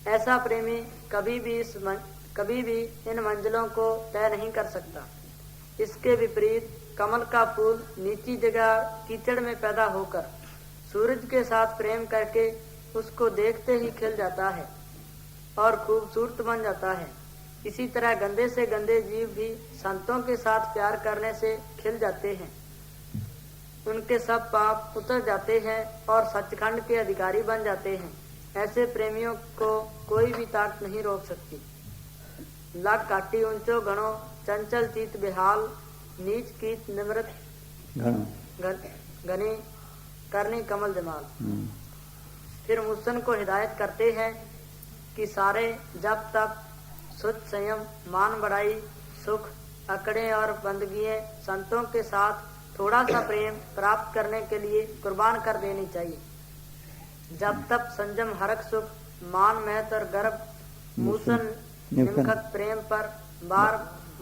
ऐसा प्रेमी कभी भी इन मंजिलों को तय नहीं कर सकता। इसके विपरीत कमल का फूल नीची जगह कीचड़ में पैदा होकर सूरज के साथ प्रेम करके उसको देखते ही खिल जाता है और खूबसूरत बन जाता है। इसी तरह गंदे से गंदे जीव भी संतों के साथ प्यार करने से खिल जाते हैं, उनके सब पाप उतर जाते हैं और सचखंड के अधिकारी बन जाते हैं। ऐसे प्रेमियों को कोई भी ताकत नहीं रोक सकती। लग काटी ऊंचो घणो, चंचल चीत बेहाल, नीच कीत निमृत घनी, करनी कमल जमाल। फिर मुसन को हिदायत करते हैं कि सारे जब तक सुच संयम मान बढ़ाई सुख अकड़े और बंदगियां संतों के साथ थोड़ा सा प्रेम प्राप्त करने के लिए कुर्बान कर देनी चाहिए। जब तक संयम हरक सुख मान महत और गर्भ मूसन निमखत प्रेम पर बार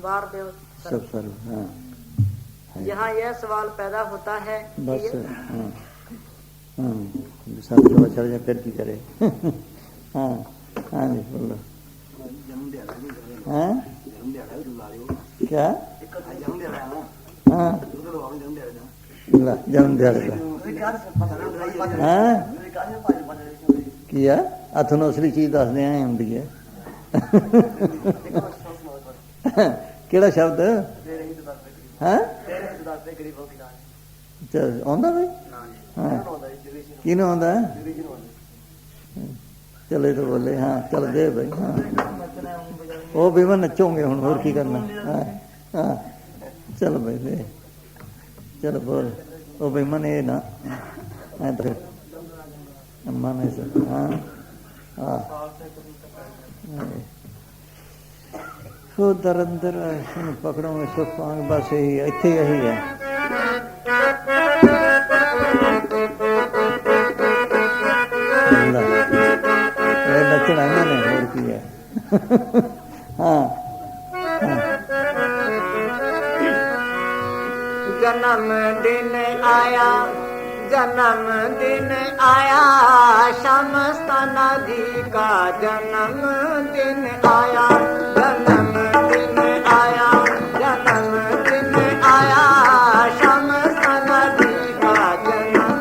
बार देव सब सर्व। हाँ यहाँ यह सवाल पैदा होता है बस। कि सब चल जाए फिर की करे। हाँ हाँ जी बोलो। हाँ क्या? हाँ जन्म दिहाड़े का हाँ किया अथन असली चीज दसदे आए होंगी है। केड़ा शब्द है चल आंदा भाई? हाँ किनू आंदा? चले तो बोले हाँ चल दे भाई। हाँ वो भी मैं नचोगे हूँ और की करना। हाँ हाँ चल भाई दे चल बोल वो भाई मन ये ना तो मन ऐसा। हाँ हाँ दर अंदर पकड़ोगे सुख पाओगे बस यही इतने यही है। नचना मैंने और की है। हाँ जन्म दिन आया जन्म दिन आया श्याम स्थानाधि का जन्म दिन आया जन्म दिन आया जन्म दिन आया श्याम स्थानाधि का जन्म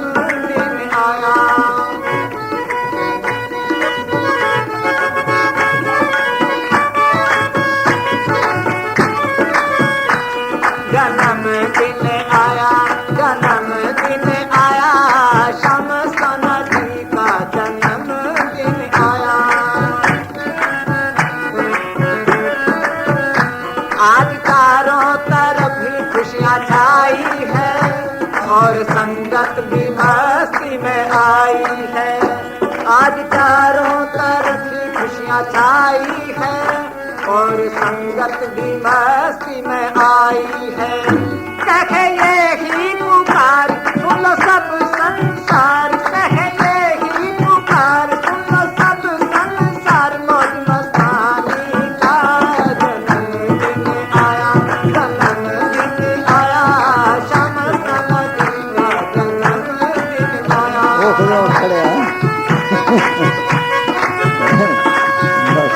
दिन आया। जन्म दिन आया जन्म दिन आया श्याम स्थानाधि का जन्म दिन आया। आज चारों तरफ भी खुशियाँ छाई है और संगत भी मस्ती में आई है। आज चारों तरफ भी खुशियाँ छाई है और संगत भी मस्ती में आई है। कहे यही पुकार सुनो सब संसार कहे यही पुकार सुनो सब संसार मौज मस्तानी का जन्म दिन आया जन्म दिन आया श्याम स्थानाधि का जन्म दिन आया। खड़े बस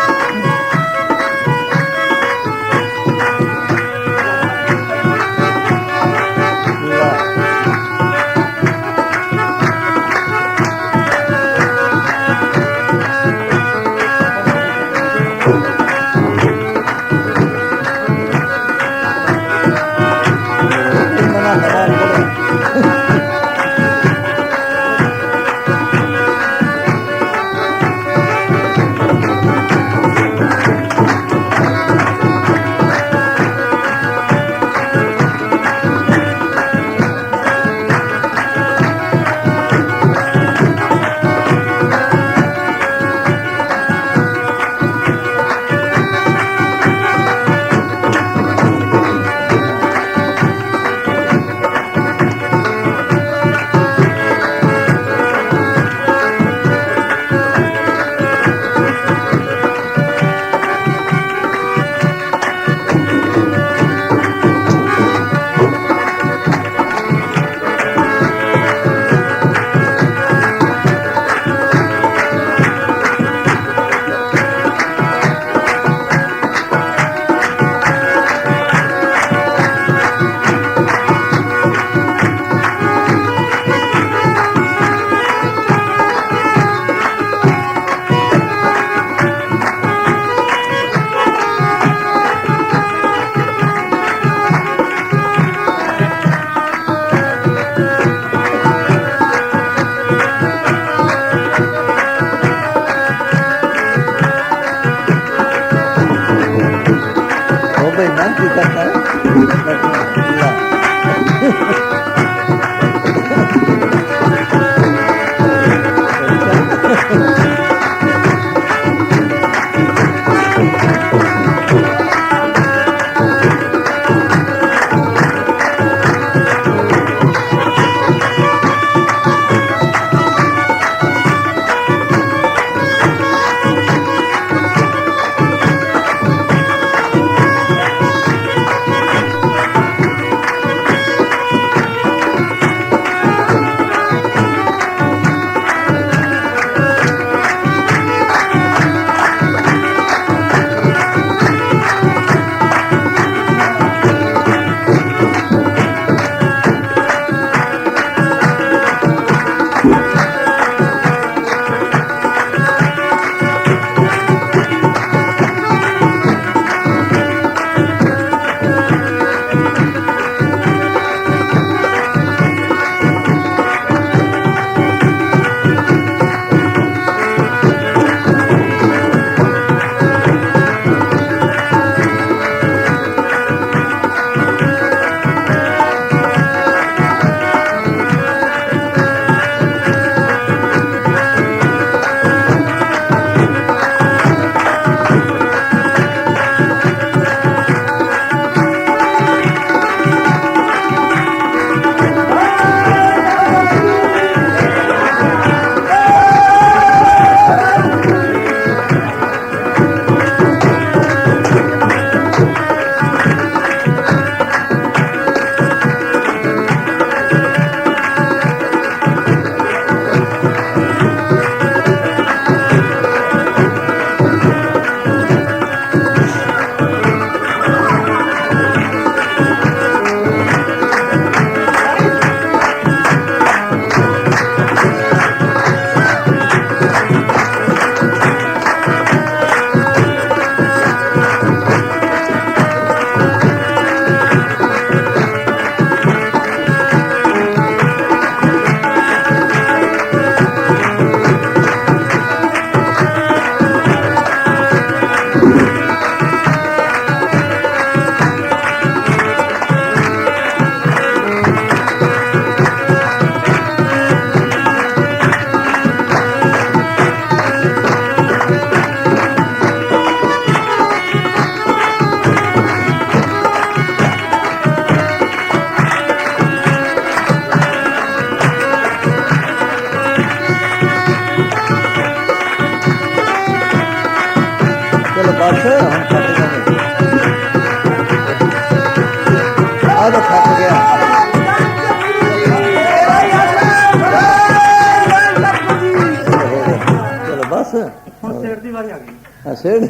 ਬਸ ਹੁਣ ਸਿਰ ਦੀ ਵਾਰੀ ਆ ਗਈ। ਸੇੜ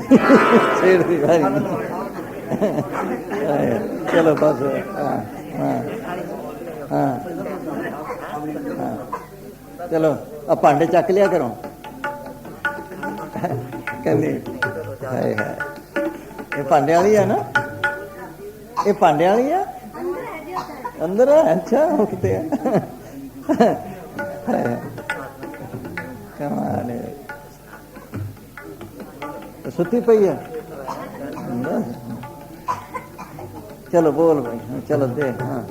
ਸੇੜ ਦੀ ਵਾਰੀ ਚਲੋ ਬਸ ਹਾਂ ਹਾਂ ਹਾਂ ਹਾਂ ਚਲੋ ਆ ਭਾਂਡੇ ਚੱਕ ਲਿਆ ਕਰੋ ਕਹਿੰਦੇ ਹਾਏ ਹਾਏ ਇਹ ਭਾਂਡੇ ਵਾਲੀ ਆ ਨਾ ਇਹ ਭਾਂਡੇ ਵਾਲੀ ਆ ਅੰਦਰ ਆ ਅੱਛਾ ਉਹ ਕਿਤੇ ਆ ਕਮਾਲ ਹੈ ਸੁੱਤੀ ਪਈ ਹੈ ਚਲੋ ਬੋਲ ਭਾਈ ਚਲੋ ਦੇ ਹਾਂ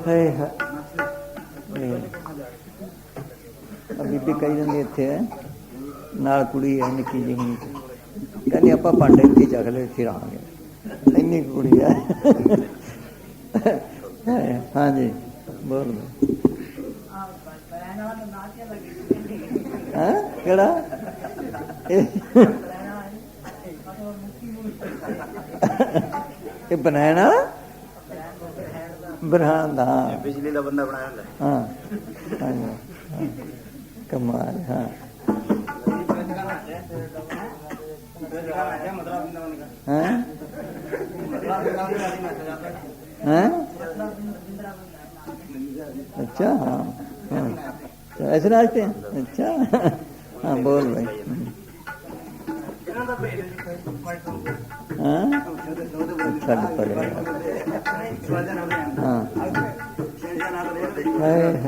ਹੈ ਬੀਬੀ ਕਹੀ ਜਾਂਦੀ ਇੱਥੇ ਹੈ ਨਾਲ ਕੁੜੀ ਹੈ ਨਿੱਕੀ ਜਿਹੀ ਕਹਿੰਦੀ ਆਪਾਂ ਭਾਂਡੇ ਇੱਥੇ ਚੱਕ ਲੈ ਫਿਰ ਆਵਾਂਗੇ ਇੰਨੀ ਕੁੜੀ ਹੈ ਹਾਂਜੀ ਬੋਲ ਹਾਂ ਕਿਹੜਾ ਇਹ ਬਣਾਇਆ ਬਰਹਾਨ ਦਾ ਬਿਜਲੀ ਦਾ ਬੰਦਾ ਬਣਾਇਆ ਹੁੰਦਾ ਹਾਂ ਕਮਾਲ ਹਾਂ अच्छा हाँ ऐसे नाचते हैं अच्छा हाँ बोल भाई हाँ छठ पड़ेगा हाँ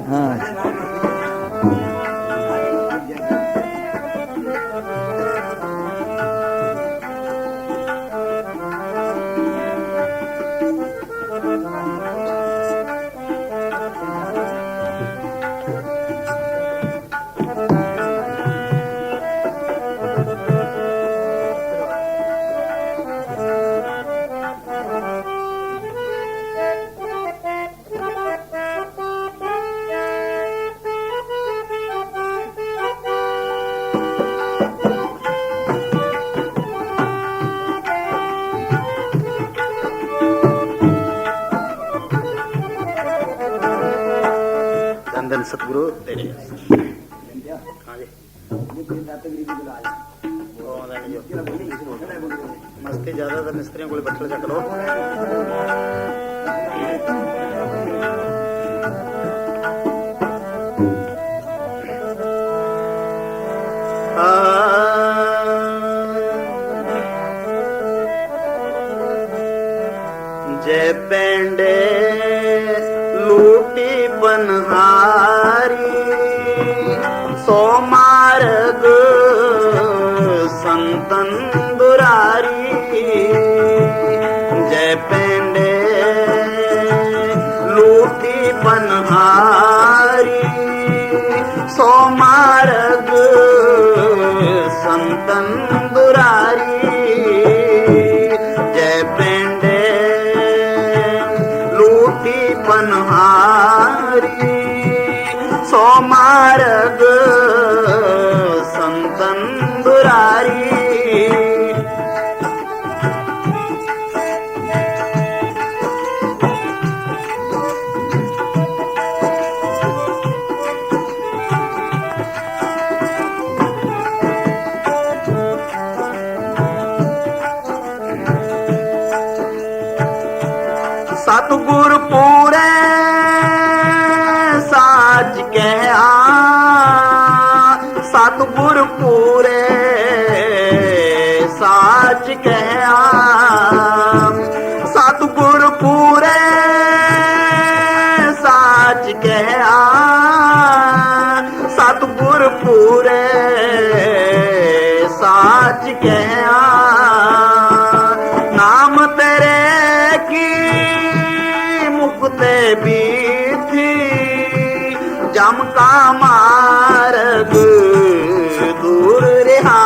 हाँ सतगुरु तेरे मस्ती ज्यादातर मिस्त्रियों को बट्ठल चक लो जय पेंडे लूटी बनहारी सो मार्ग संतन दुरारी जय पेंडे लूटी बनहारी सो मार्ग संतन दुरारी जय पेंडे लूटी बनहारी सो मार्ग संतन दुरारी सतगुर पूरे साच कहा सतगुर पूरे साच कहा सतगुर पूरे साच कहा सतगुर पूरे साच कहा नाम तेरे की मुक्ते भी थी जम का मार्ग दूर रहा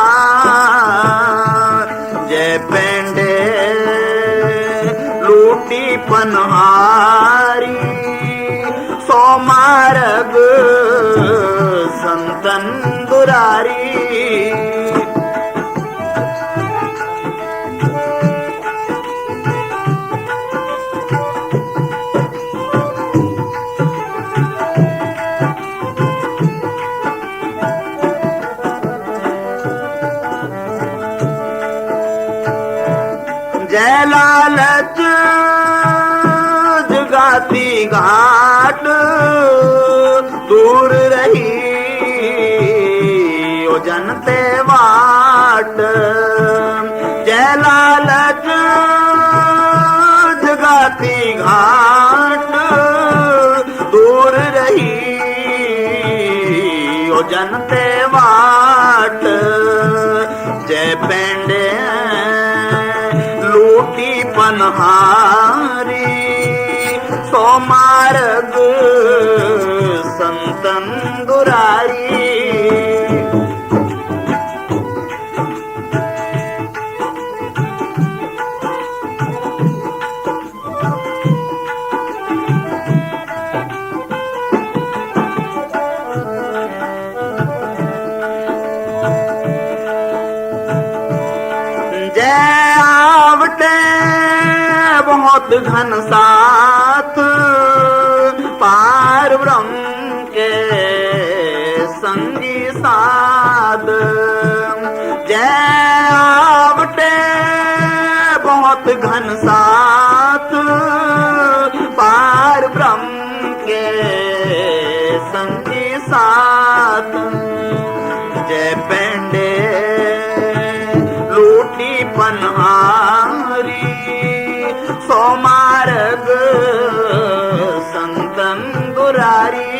जय पेंडे लूटी पनहारी सो मार्ग संतन दुरारी लालच जगाती घाट दूर रही ओ जनते वाट जय लालच जगाती घाट दूर रही ओ जनते वाट जय पेंडे लूटी पनहारी सो मार्ग संतन दुरारी बहुत घन साथ पार ब्रह्म के संगी साध जय आवटे बहुत घन साथ पार ब्रह्म के संगी साथ जय पेंडे लूटी पनहारी सो मार्ग संतन दुरारी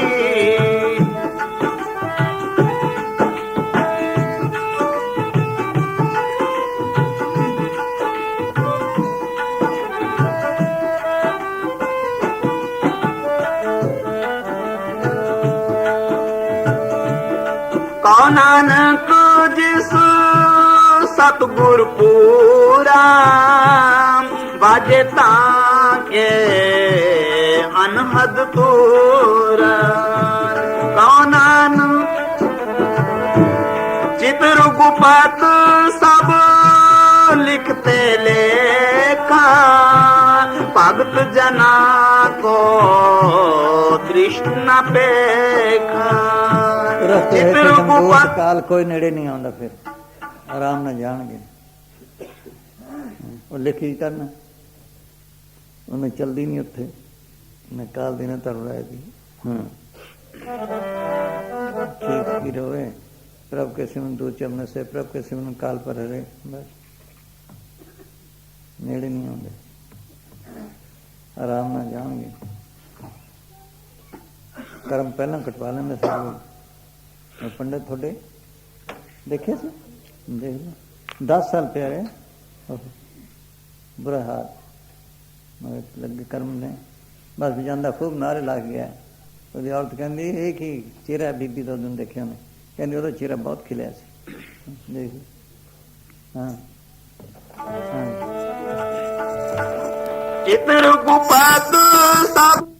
कौन नानक जिस सतगुरु पूरा बाजे ताके अनहद तोरा कौनान चित्र गुपत सब लिखते लेखा भगत जना को तृष्णा पेखा चित्र गुपत काल कोई नेड़े नहीं आਉਂਦਾ ਫਿਰ आराम ਨਾਲ ਜਾਣਗੇ ਉਹ ਲਿਖੀ ਕਰਨਾ ਉਹਨੇ ਚਲਦੀ ਨਹੀਂ ਉੱਥੇ ਮੈਂ ਕਾਲ ਦੀ ਨਾ ਤਰ ਰਿਹਾ ਸੀ ठीक ही रहे प्रभ के सिमन दो चमन से प्रभ के सिमन काल पर रहे बस नेड़े नहीं आते आराम ਨਾਲ ਜਾਣਗੇ कर्म पहला कटवा लेंगे सब पंडित थोड़े देखे से देख लो 10 साल प्यारे बुरा हाल मगर लगे कर्म ने बस जाना खूब नारे लग गया ਉਹਦੀ ਔਰਤ ਕਹਿੰਦੀ ਇਹ ਕੀ ਚਿਹਰਾ ਬੀਬੀ ਦਾ ਦਿਨ ਦੇਖਿਆ ਨੇ ਕਹਿੰਦੀ ਉਹਦਾ ਚਿਹਰਾ ਬਹੁਤ ਖਿਲਿਆ ਸੀ ਦੇਖ ਹਾਂ चित्र गुपत सब